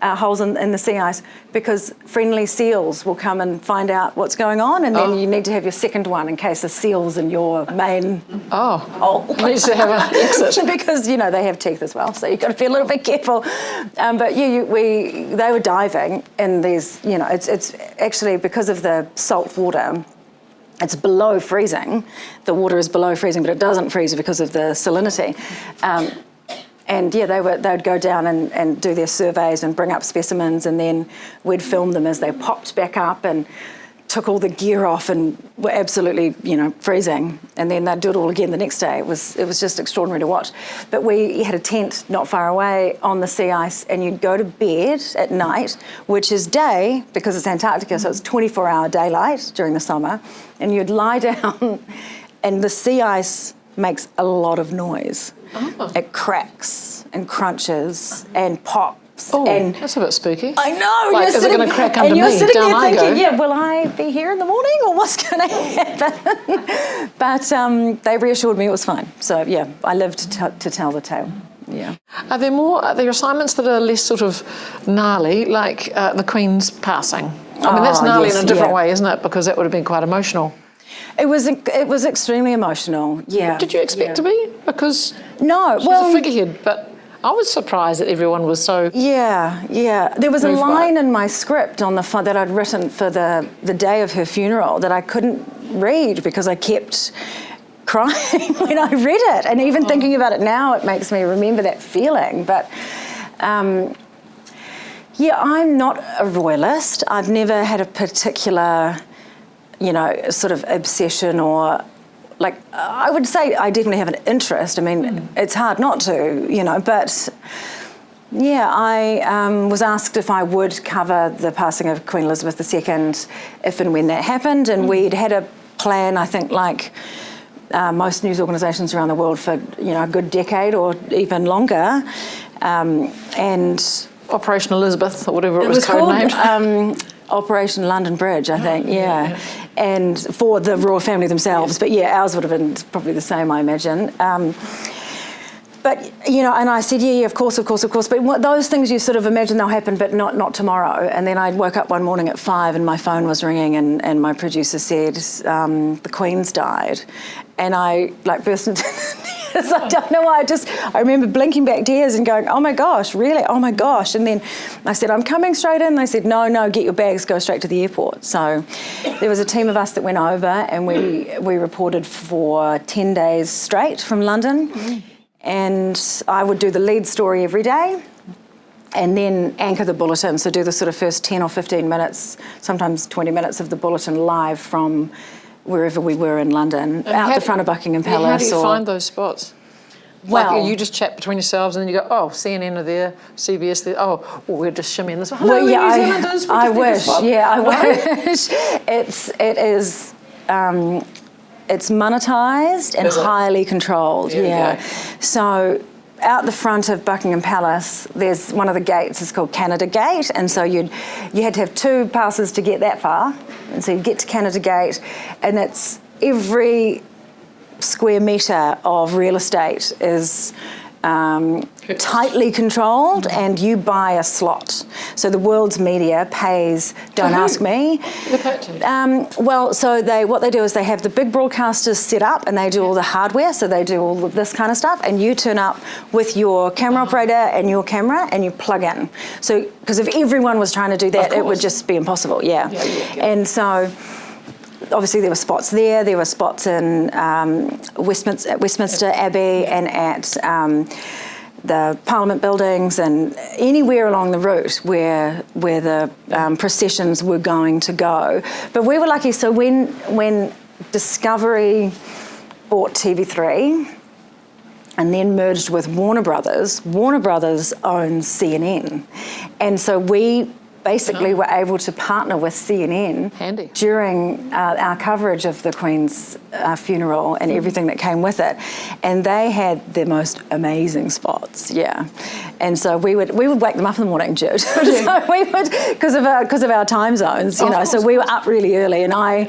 holes in the sea ice because friendly seals will come and find out what's going on, and then you need to have your second one in case the seal's in your main hole. Needs to have an exit. Because, they have teeth as well, so you've got to be a little bit careful. But they were diving in these, it's actually because of the salt water, it's below freezing. The water is below freezing, but it doesn't freeze because of the salinity. They would go down and do their surveys and bring up specimens, and then we'd film them as they popped back up and took all the gear off and were absolutely, freezing. And then they'd do it all again the next day. It was just extraordinary to watch. But we had a tent not far away on the sea ice, and you'd go to bed at night, which is day because it's Antarctica, so it's 24-hour daylight during the summer, and you'd lie down and the sea ice makes a lot of noise. Oh. It cracks and crunches and pops. Oh, and that's a bit spooky. I know. Like, is it going to crack under me? And you're sitting Down there I thinking, go. will I be here in the morning or what's going to happen? But they reassured me it was fine. So, yeah, I lived to tell the tale. Yeah. Are there assignments that are less sort of gnarly, like the Queen's passing? I mean, that's gnarly in a different way, isn't it? Because that would have been quite emotional. It was extremely emotional, yeah. Did you expect to be? Because no, she's a figurehead, but I was surprised that everyone was so... Yeah. There was a line in my script on the front that I'd written for the day of her funeral that I couldn't read because I kept crying when I read it. And even thinking about it now, it makes me remember that feeling. But, I'm not a royalist. I've never had a particular, sort of obsession or... Like, I would say I definitely have an interest. I mean, it's hard not to, but yeah, I was asked if I would cover the passing of Queen Elizabeth II if and when that happened, and we'd had a plan, I think, like most news organisations around the world for, a good decade or even longer, and... Operation Elizabeth, or whatever it was codenamed. Operation London Bridge, I think, yeah. And for the royal family themselves. But yeah, ours would have been probably the same, I imagine. But, and I said, yeah, of course. But those things you sort of imagine they'll happen, but not tomorrow. And then I woke up one morning at 5 and my phone was ringing and my producer said, the Queen's died. And I burst into tears. I don't know why. I remember blinking back tears and going, oh my gosh, really? Oh my gosh. And then I said, I'm coming straight in. They said, no, get your bags, go straight to the airport. So there was a team of us that went over and we reported for 10 days straight from London. Mm. And I would do the lead story every day and then anchor the bulletin. So do the sort of first 10 or 15 minutes, sometimes 20 minutes of the bulletin live from wherever we were in London, out the front of Buckingham Palace. How do you find those spots? Well, you just chat between yourselves and then you go, oh, CNN are there, CBS there, oh, we're just shimmying this one. Hello, New Zealanders. I wish. It is... it's monetised and highly controlled, yeah. So out the front of Buckingham Palace, there's one of the gates, it's called Canada Gate, and so you had to have 2 passes to get that far, and so you get to Canada Gate, and it's every square metre of real estate is tightly controlled, and you buy a slot. So the world's media pays, don't ask me. What they do is they have the big broadcasters set up and they do all the hardware, so they do all of this kind of stuff, and you turn up with your camera operator and your camera and you plug in. So, because if everyone was trying to do that, it would just be impossible, yeah. And so, obviously there were spots there were spots in Westminster Abbey and at the Parliament buildings and anywhere along the route where the processions were going to go. But we were lucky, so when Discovery bought TV3 and then merged with Warner Brothers owns CNN. And so we basically were able to partner with CNN during our coverage of the Queen's funeral and everything that came with it, and they had the most amazing spots, yeah. And so we would wake them up in the morning, Jude. So we would, because of our time zones, you know. So we were up really early, and I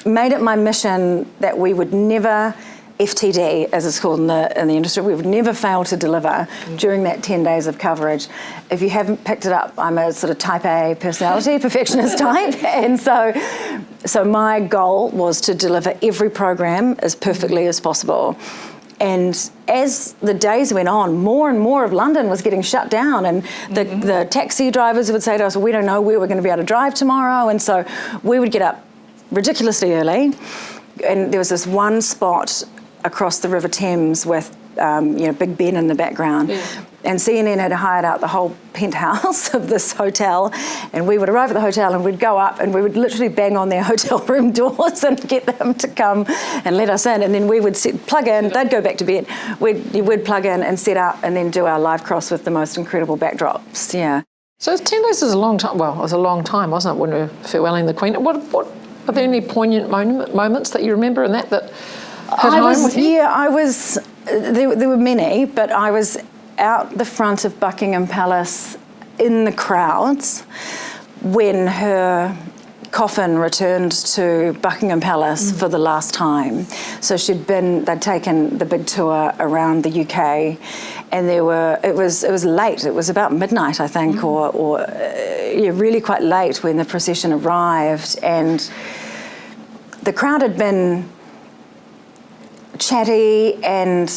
made it my mission that we would never. FTD, as it's called in the industry, we would never fail to deliver during that 10 days of coverage. If you haven't picked it up, I'm a sort of type A personality, perfectionist type, and so my goal was to deliver every program as perfectly as possible. And as the days went on, more and more of London was getting shut down, and the taxi drivers would say to us, well, we don't know where we're going to be able to drive tomorrow, and so we would get up ridiculously early, and there was this one spot across the River Thames with, Big Ben in the background. Yeah. And CNN had hired out the whole penthouse of this hotel, and we would arrive at the hotel and we'd go up and we would literally bang on their hotel room doors and get them to come and let us in. And then we would plug in, they'd go back to bed, we'd plug in and set up and then do our live cross with the most incredible backdrops, yeah. So 10 days is a long time. Well, it was a long time, wasn't it, when we were farewelling the Queen? What are there any poignant moments that you remember in that hit home with you? Yeah, I was, there were many, but I was out the front of Buckingham Palace in the crowds when her coffin returned to Buckingham Palace for the last time. So they'd taken the big tour around the UK, and it was late. It was about midnight, I think, or really quite late when the procession arrived, and the crowd had been chatty, and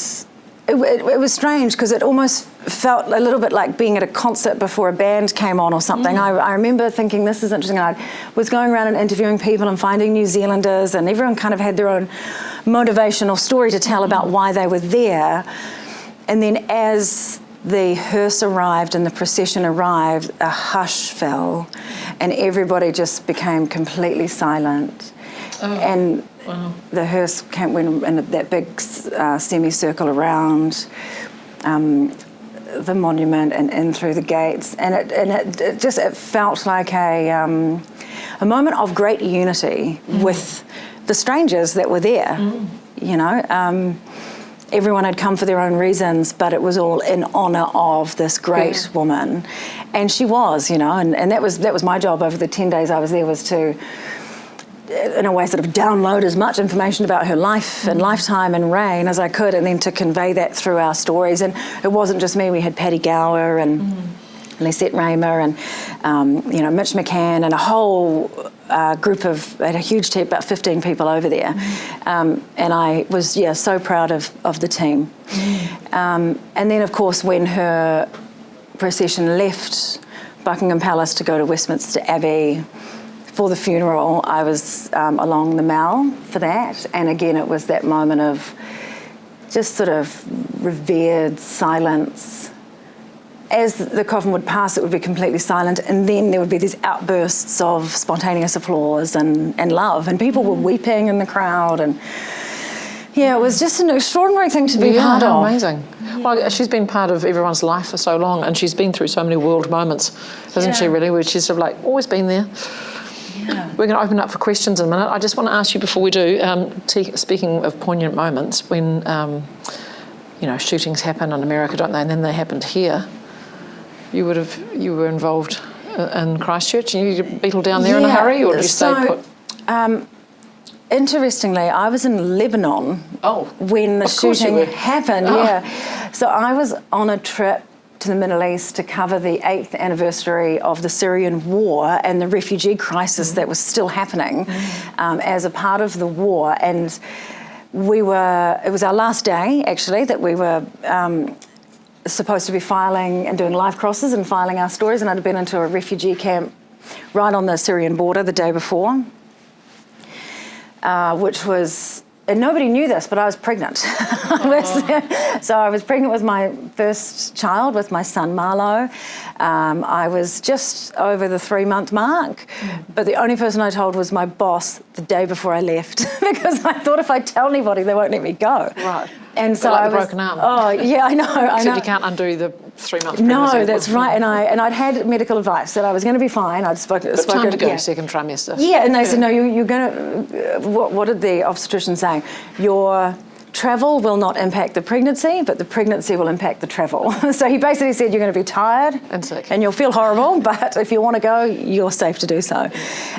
it was strange because it almost felt a little bit like being at a concert before a band came on or something. I remember thinking, this is interesting. I was going around and interviewing people and finding New Zealanders, and everyone kind of had their own motivational story to tell about why they were there. And then as the hearse arrived and the procession arrived, a hush fell and everybody just became completely silent. And the hearse went in that big semicircle around the monument and in through the gates, and it felt like a moment of great unity with the strangers that were there. You know, everyone had come for their own reasons, but it was all in honour of this great woman, and she was, you know, and that was my job over the 10 days I was there, was to, in a way, sort of download as much information about her life and lifetime and reign as I could, and then to convey that through our stories. And it wasn't just me. We had Paddy Gower and Lisette Raymer and Mitch McCann and a whole group of, had a huge team, about 15 people over there. And I was, so proud of the team. And then, of course, when her procession left Buckingham Palace to go to Westminster Abbey for the funeral, I was along the Mall for that. And again, it was that moment of just sort of revered silence. As the coffin would pass, it would be completely silent, and then there would be these outbursts of spontaneous applause and love, and people were weeping in the crowd, and it was just an extraordinary thing to be part of. Amazing. Well, she's been part of everyone's life for so long, and she's been through so many world moments, hasn't she, really, where she's sort of like always been there. We're going to open up for questions in a minute. I just want to ask you before we do, speaking of poignant moments, when, shootings happen in America, don't they, and then they happened here, you were involved in Christchurch, and you beetled down there in a hurry, or did you stay put? Interestingly, I was in Lebanon when the shooting happened, So I was on a trip to the Middle East to cover the 8th anniversary of the Syrian war and the refugee crisis that was still happening as a part of the war. And it was our last day, actually, that we were supposed to be filing and doing live crosses and filing our stories, and I'd been into a refugee camp right on the Syrian border the day before, which was, and nobody knew this, but I was pregnant. So I was pregnant with my first child, with my son Marlo. I was just over the 3-month mark, but the only person I told was my boss the day before I left, because I thought if I tell anybody, they won't let me go. Right. And so like I the was, broken arm. Oh, yeah, I know. Except you can't undo the 3-month pregnancy. No, that's right. And I'd had medical advice that I was going to be fine. I'd spoken. Time to go, second trimester. Yeah, and they said, no, you're going to. What did the obstetrician say? Your travel will not impact the pregnancy, but the pregnancy will impact the travel. So he basically said you're going to be tired and sick, and you'll feel horrible, but if you want to go, you're safe to do so.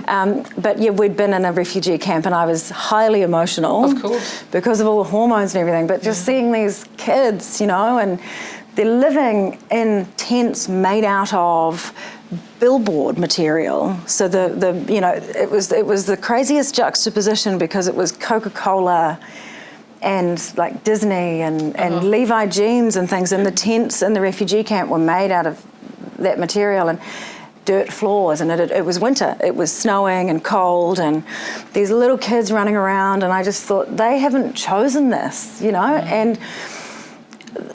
But we'd been in a refugee camp, and I was highly emotional, of course, because of all the hormones and everything. But just seeing these kids, and they're living in tents made out of billboard material. So it was the craziest juxtaposition, because it was Coca-Cola and like Disney and Levi jeans and things, and the tents in the refugee camp were made out of that material, and dirt floors, and it was winter. It was snowing and cold, and these little kids running around, and I just thought, they haven't chosen this, and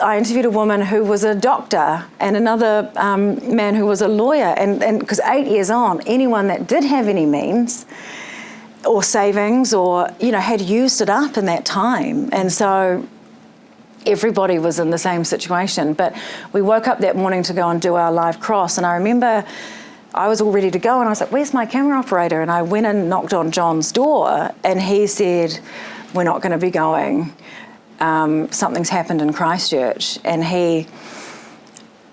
I interviewed a woman who was a doctor and another man who was a lawyer. And because 8 years on, anyone that did have any means or savings or, had used it up in that time. And so everybody was in the same situation. But we woke up that morning to go and do our live cross. And I remember I was all ready to go and I was like, where's my camera operator? And I went and knocked on John's door and he said, we're not going to be going. Something's happened in Christchurch. And he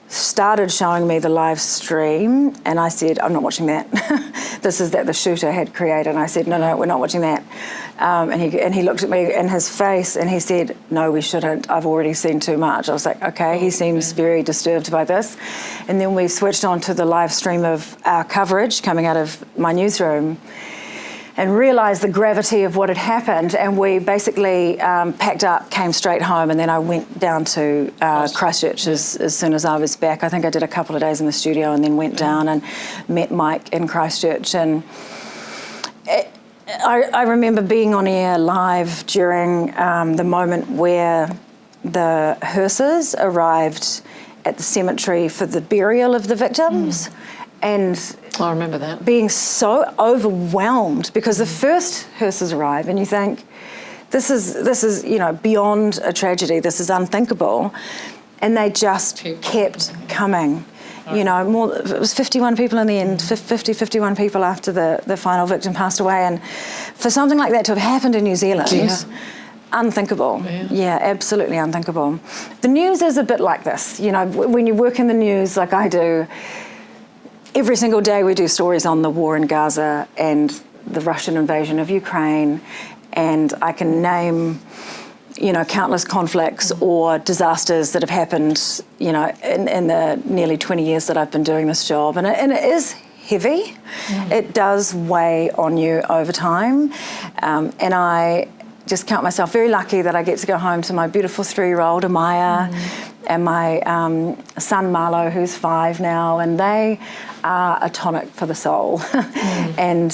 started showing me the live stream and I said, I'm not watching that. This is that the shooter had created. And I said, no, we're not watching that. And he looked at me in his face and he said, no, we shouldn't. I've already seen too much. I was like, okay, he seems very disturbed by this. And then we switched on to the live stream of our coverage coming out of my newsroom and realised the gravity of what had happened. And we basically packed up, came straight home, and then I went down to Christchurch as soon as I was back. I think I did a couple of days in the studio and then went down and met Mike in Christchurch. And I remember being on air live during the moment where the hearses arrived at the cemetery for the burial of the victims. And I remember that. Being so overwhelmed because the first hearses arrive and you think, this is beyond a tragedy, this is unthinkable. And they just kept coming. It was 51 people in the end, 51 people after the final victim passed away. And for something like that to have happened in New Zealand, unthinkable. Yeah, absolutely unthinkable. The news is a bit like this. When you work in the news like I do, every single day we do stories on the war in Gaza and the Russian invasion of Ukraine, and I can name, countless conflicts or disasters that have happened, in the nearly 20 years that I've been doing this job. And it is heavy. It does weigh on you over time. And I just count myself very lucky that I get to go home to my beautiful 3-year-old Amaya and my son Marlo, who's 5 now, and they are a tonic for the soul. And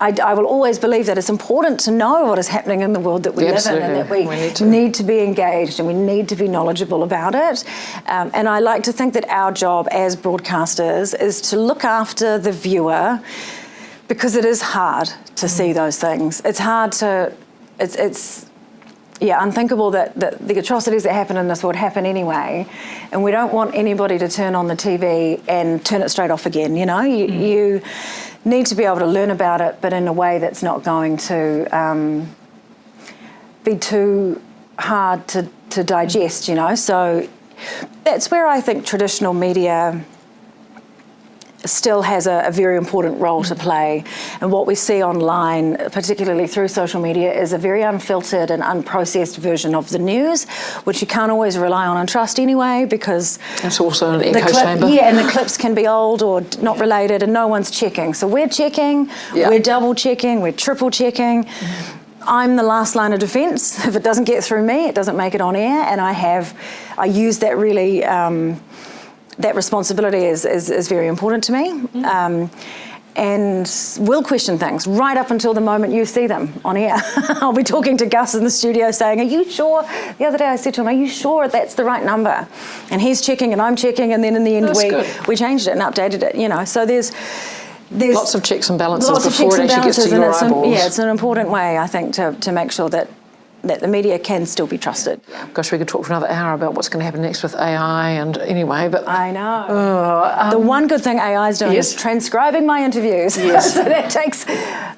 I will always believe that it's important to know what is happening in the world that we live in, and that we need to be engaged and we need to be knowledgeable about it. And I like to think that our job as broadcasters is to look after the viewer, because it is hard to see those things. It's hard to, it's unthinkable that the atrocities that happen in this world happen anyway, and we don't want anybody to turn on the TV and turn it straight off again. You need to be able to learn about it, but in a way that's not going to be too hard to digest. So that's where I think traditional media still has a very important role to play. And what we see online, particularly through social media, is a very unfiltered and unprocessed version of the news, which you can't always rely on and trust anyway, because it's also an echo chamber. Yeah, and the clips can be old or not related, and no one's checking. So we're checking, we're double checking, we're triple checking. I'm the last line of defence. If it doesn't get through me, it doesn't make it on air, and I use that really. That responsibility is very important to me. And will question things right up until the moment you see them on air. I'll be talking to Gus in the studio saying, are you sure? The other day I said to him, are you sure that's the right number? And he's checking and I'm checking, and then in the end we changed it and updated it, So there's lots of checks and balances before it actually gets to your eyeballs. It's an important way, I think, to make sure that the media can still be trusted. Gosh, we could talk for another hour about what's going to happen next with AI and anyway, but... I know. The one good thing AI is doing is transcribing my interviews. Yes. So that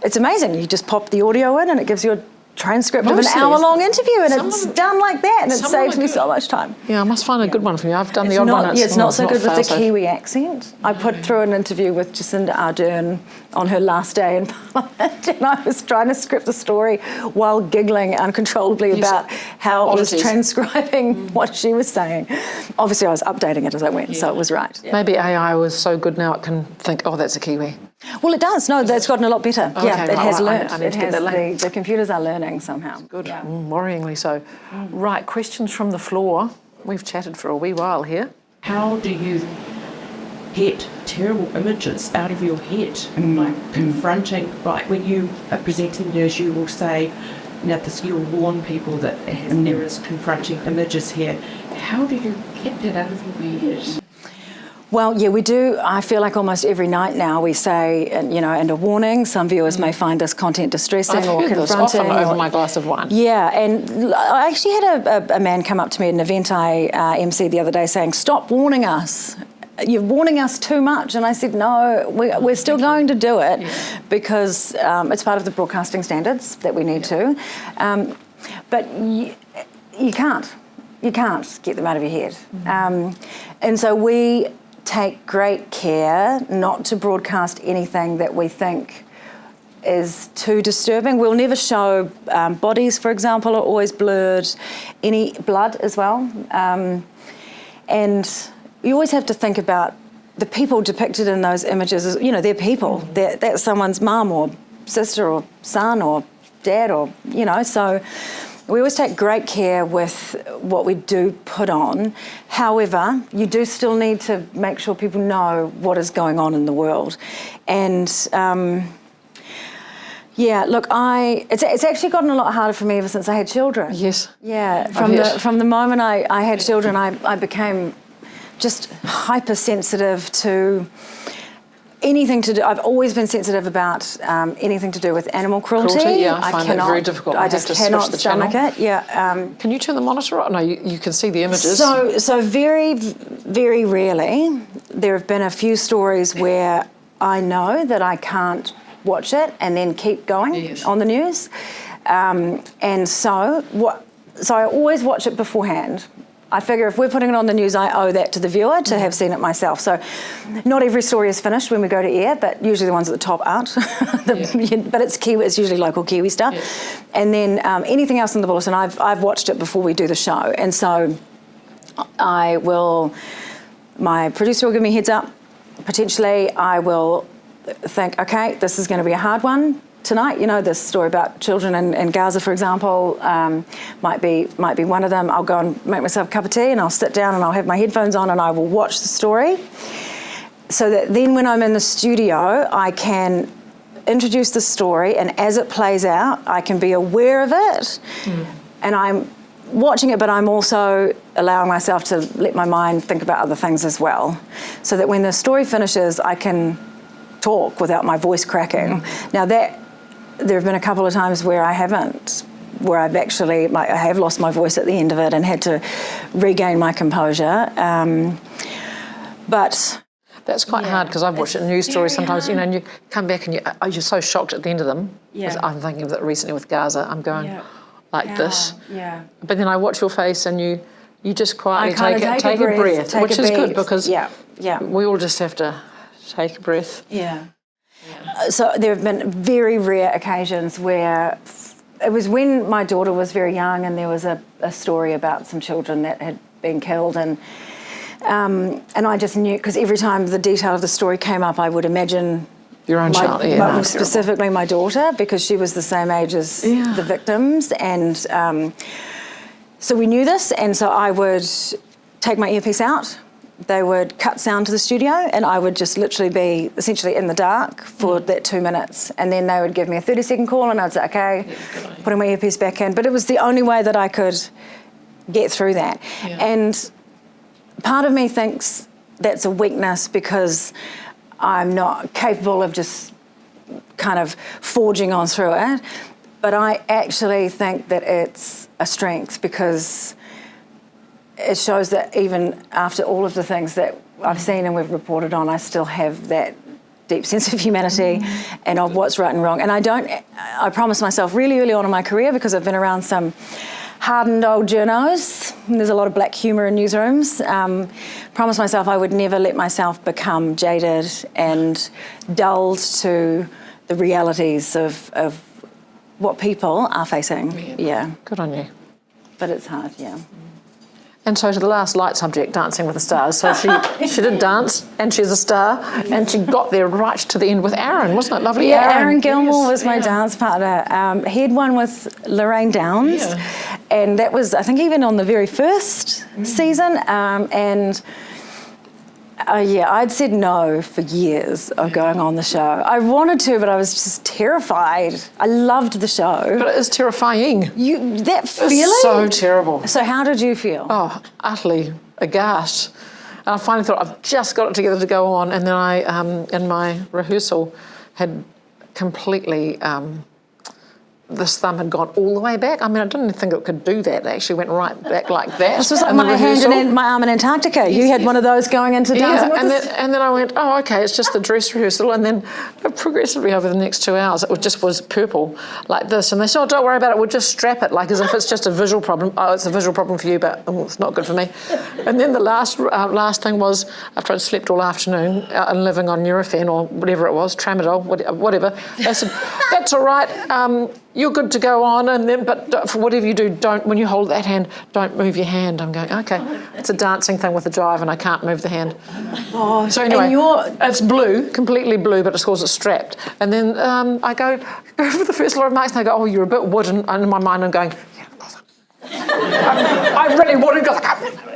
it's amazing. You just pop the audio in and it gives you a transcript of an hour-long interview, and it's done like that, and it saves me so much time. Yeah, I must find a good one for you. I've done the odd one. It's not so good with the Kiwi accent. I put through an interview with Jacinda Ardern on her last day in Parliament, and I was trying to script the story while giggling uncontrollably about how it was transcribing what she was saying. Obviously, I was updating it as I went, so it was right. Yeah. Maybe AI was so good now it can think, oh, that's a Kiwi. Well, it does. No, that's gotten a lot better. Okay, it has learned. I need to get that later. The computers are learning somehow. Good, worryingly so. Right, questions from the floor. We've chatted for a wee while here. How do you get terrible images out of your head and confronting, when you are presenting news, you will say, now you'll warn people that there is confronting images here. How do you get that out of your head? Well, yeah, we do. I feel like almost every night now we say, and a warning, some viewers may find this content distressing or confronting. This often over my glass of wine. Yeah, and I actually had a man come up to me at an event I emceed the other day saying, "Stop warning us. You're warning us too much." And I said, no, we're still going to do it because it's part of the broadcasting standards that we need to. But you can't get them out of your head. And so we take great care not to broadcast anything that we think is too disturbing. We'll never show bodies, for example, are always blurred, any blood as well. And you always have to think about the people depicted in those images. They're people. That's someone's mum or sister or son or dad or, so we always take great care with what we do put on. However, you do still need to make sure people know what is going on in the world. And it's actually gotten a lot harder for me ever since I had children. Yes. Yeah, from the moment I had children, I became just hypersensitive to anything to do. I've always been sensitive about anything to do with animal cruelty. I find that very difficult. I just cannot stomach it. Yeah. Can you turn the monitor on? No, you can see the images. So very, very rarely there have been a few stories where I know that I can't watch it and then keep going on the news. And so I always watch it beforehand. I figure if we're putting it on the news, I owe that to the viewer to have seen it myself. So not every story is finished when we go to air, but usually the ones at the top aren't. But it's Kiwi, it's usually local Kiwi stuff. Yeah. And then anything else in the bulletin, I've watched it before we do the show. And so my producer will give me a heads up. Potentially I will think, okay, this is going to be a hard one tonight. This story about children in Gaza, for example, might be one of them. I'll go and make myself a cup of tea and I'll sit down and I'll have my headphones on and I will watch the story, so that then when I'm in the studio, I can introduce the story, and as it plays out, I can be aware of it, and I'm watching it, but I'm also allowing myself to let my mind think about other things as well, so that when the story finishes, I can talk without my voice cracking. Now there have been a couple of times where I haven't, where I've actually, I have lost my voice at the end of it and had to regain my composure. But that's quite hard, because I've watched news stories sometimes, and you come back and you're so shocked at the end of them. Yeah. I'm thinking of that recently with Gaza. I'm going like this. Yeah. But then I watch your face and you just quietly take a breath, which is good, because we all just have to take a breath. Yeah. So there have been very rare occasions where it was when my daughter was very young, and there was a story about some children that had been killed, and I just knew, because every time the detail of the story came up, I would imagine your own child, specifically my daughter, because she was the same age as the victims, and so we knew this, and so I would take my earpiece out. They would cut sound to the studio, and I would just literally be essentially in the dark for that 2 minutes. And then they would give me a 30-second call, and I'd say, okay, putting my earpiece back in. But it was the only way that I could get through that. Yeah. And part of me thinks that's a weakness, because I'm not capable of just kind of forging on through it. But I actually think that it's a strength, because it shows that even after all of the things that I've seen and we've reported on, I still have that deep sense of humanity and of what's right and wrong. And I promised myself really early on in my career, because I've been around some hardened old journos, and there's a lot of black humour in newsrooms, promised myself I would never let myself become jaded and dulled to the realities of what people are facing. Yeah. Good on you. But it's hard, yeah. And so to the last light subject, Dancing with the Stars. So she did dance, and she's a star, and she got there right to the end with Aaron, wasn't it lovely? Yeah, Aaron Gilmore was my dance partner. He had one with Lorraine Downs, and that was, I think, even on the very first season. And I'd said no for years of going on the show. I wanted to, but I was just terrified. I loved the show. But it is terrifying. That feeling? It's so terrible. So how did you feel? Oh, utterly aghast. And I finally thought, I've just got it together to go on. And then I, in my rehearsal, had completely, this thumb had gone all the way back. I mean, I didn't think it could do that. It actually went right back like that. This was like my hand and my arm in Antarctica. You had one of those going into dancing with us? And then I went, oh, okay, it's just the dress rehearsal. And then progressively over the next 2 hours, it just was purple like this. And they said, oh, don't worry about it, we'll just strap it, like as if it's just a visual problem. Oh, it's a visual problem for you, but it's not good for me. And then the last thing was, after I'd slept all afternoon and living on Nurofen or whatever it was, Tramadol, whatever, they said, that's all right, you're good to go on, and then, but for whatever you do, don't, when you hold that hand, don't move your hand. I'm going, okay, it's a dancing thing with a drive and I can't move the hand. Oh, so anyway, it's blue, completely blue, but it's because it's strapped. And then I go for the first lot of marks and they go, oh, you're a bit wooden. And in my mind I'm going, I really wanted to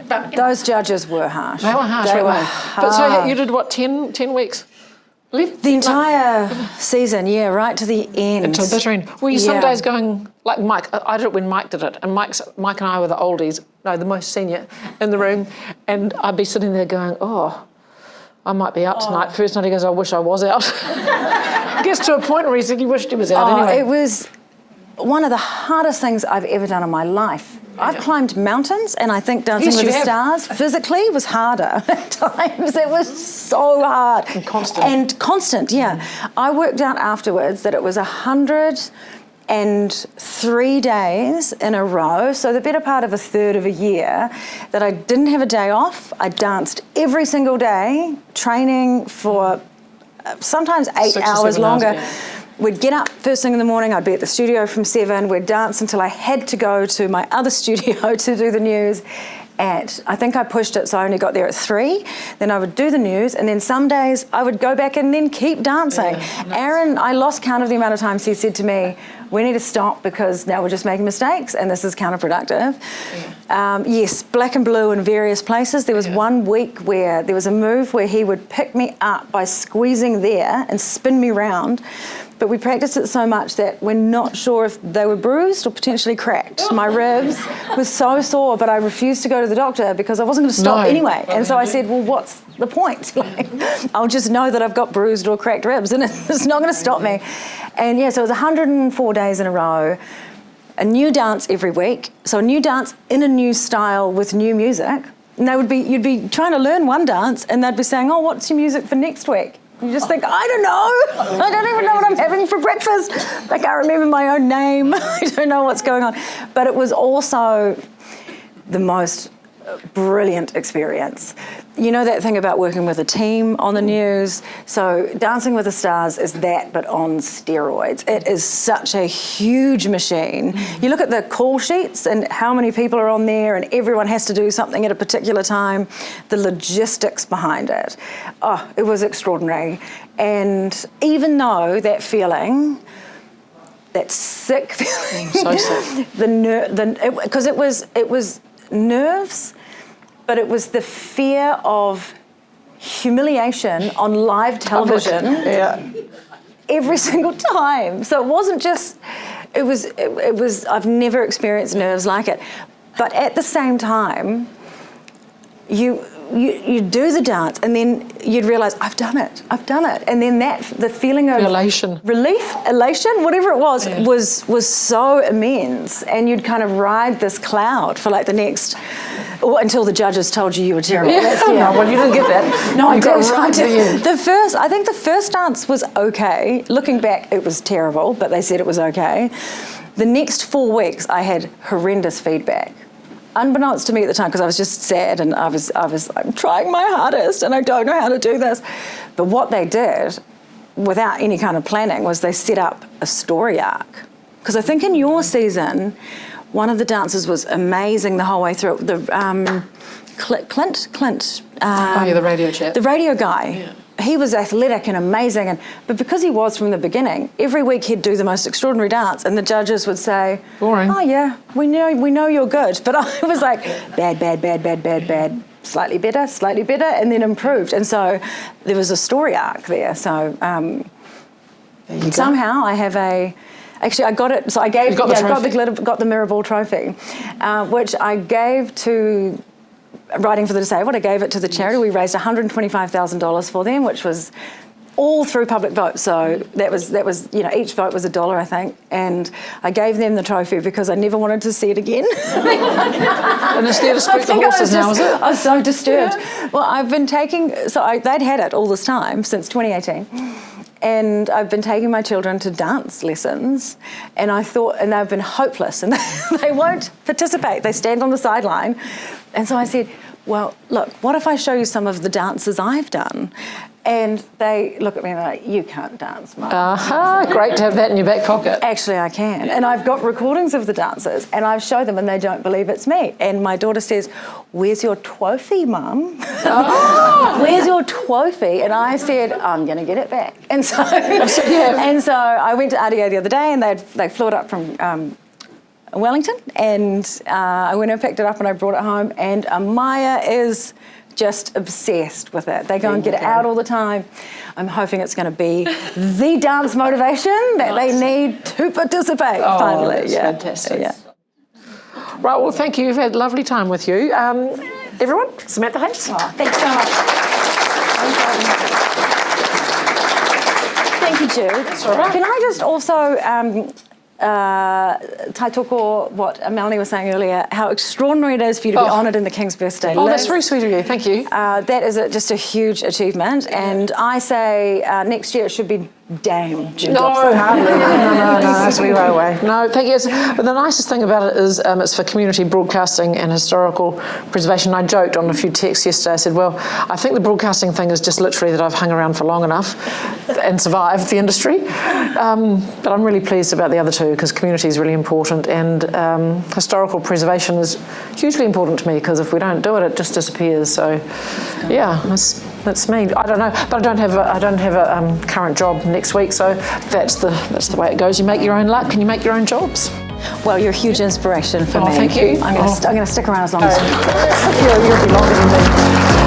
go. Those judges were harsh. They were harsh, They were weren't they? harsh. But so you did what, 10 weeks? The entire season, yeah, right to the end. Until the bitter end. Were you some days going, like Mike, I did it when Mike did it, and Mike and I were the oldies, no, the most senior in the room, and I'd be sitting there going, oh, I might be out tonight. First night he goes, I wish I was out. Gets to a point where he said he wished he was out anyway. It was one of the hardest things I've ever done in my life. I've climbed mountains, and I think Dancing with the Stars physically was harder at times. It was so hard. And constant. And constant, yeah. I worked out afterwards that it was 103 days in a row, so the better part of a third of a year, that I didn't have a day off. I danced every single day, training for sometimes 8 hours longer. We'd get up first thing in the morning, I'd be at the studio from 7, we'd dance until I had to go to my other studio to do the news. I think I pushed it, so I only got there at 3. Then I would do the news, and then some days I would go back and then keep dancing. Yeah, Aaron, I lost count of the amount of times he said to me, we need to stop because now we're just making mistakes and this is counterproductive. Yeah. Yes, black and blue in various places. There was one week where there was a move where he would pick me up by squeezing there and spin me round. But we practiced it so much that we're not sure if they were bruised or potentially cracked. My ribs were so sore, but I refused to go to the doctor because I wasn't going to stop anyway. And so I said, well, what's the point? Like, I'll just know that I've got bruised or cracked ribs and it's not going to stop me. And yeah, so it was 104 days in a row, a new dance every week. So a new dance in a new style with new music. And you'd be trying to learn one dance and they'd be saying, oh, what's your music for next week? You just think, I don't know. I don't even know what I'm having for breakfast. I can't remember my own name. I don't know what's going on. But it was also the most brilliant experience. You know that thing about working with a team on the news? So Dancing with the Stars is that, but on steroids. It is such a huge machine. You look at the call sheets and how many people are on there and everyone has to do something at a particular time. The logistics behind it. Oh, it was extraordinary. And even though that feeling, that sick feeling, so sick. Because it was nerves, but it was the fear of humiliation on live television every single time. So it wasn't just, it was, I've never experienced nerves like it. But at the same time, you do the dance and then you'd realise, I've done it. And then the feeling of elation, whatever it was so immense. And you'd kind of ride this cloud for like the next, until the judges told you were terrible. No, well, you didn't get that. No, I did. Right I think the first dance was okay. Looking back, it was terrible, but they said it was okay. The next 4 weeks, I had horrendous feedback. Unbeknownst to me at the time, because I was just sad and I was I'm trying my hardest and I don't know how to do this. But what they did, without any kind of planning, was they set up a story arc. Because I think in your season, one of the dancers was amazing the whole way through. The Clint. The radio chap. The radio guy. Yeah. He was athletic and amazing, but because he was from the beginning, every week he'd do the most extraordinary dance, and the judges would say, "Boring. Oh yeah, we know you're good," but I was like, bad, slightly better, and then improved. And so there was a story arc there. So somehow I have actually I got it, so I gave, got the Mirrorball trophy, which I gave to Writing for the Disabled. I gave it to the charity. We raised $125,000 for them, which was all through public vote. So that was each vote was $1, I think, and I gave them the trophy because I never wanted to see it again. And it's there to spook the horses now, is it? I was so disturbed. Yeah. Well, I've been taking, they'd had it all this time since 2018. And I've been taking my children to dance lessons, and they've been hopeless, and they won't participate. They stand on the sideline. And so I said, well, look, what if I show you some of the dances I've done? And they look at me and they're like, you can't dance, Mum. Great to have that in your back pocket. Actually, I can. And I've got recordings of the dances, and I've showed them, and they don't believe it's me. And my daughter says, where's your trophy, Mum? Where's your trophy? And I said, I'm going to get it back. And so, I went to RDA the other day, and they flew it up from Wellington, and I went and picked it up, and I brought it home, and Maya is just obsessed with it. They go and get it out all the time. I'm hoping it's going to be the dance motivation that they need to participate. Finally, that's fantastic. Yeah. Right, well, thank you. We've had a lovely time with you. Everyone, Samantha Hayes. Thanks so much. Thank you, Jude. That's all right. Can I just also taitoko what Melanie was saying earlier, how extraordinary it is for you to be honoured in the King's birthday. That's very sweet of you, thank you. That is just a huge achievement, and I say next year it should be Dame Jude Dobson. No, hardly. No, that's we go away. No, thank you. But the nicest thing about it is it's for community broadcasting and historical preservation. I joked on a few texts yesterday. I said, well, I think the broadcasting thing is just literally that I've hung around for long enough and survived the industry. But I'm really pleased about the other two because community is really important, and historical preservation is hugely important to me because if we don't do it, it just disappears. So, yeah, that's me. I don't know, but I don't have a current job next week, so that's the way it goes. You make your own luck and you make your own jobs. Well, you're a huge inspiration for me. Thank you. I'm going to stick around as long as you'll be longer than me.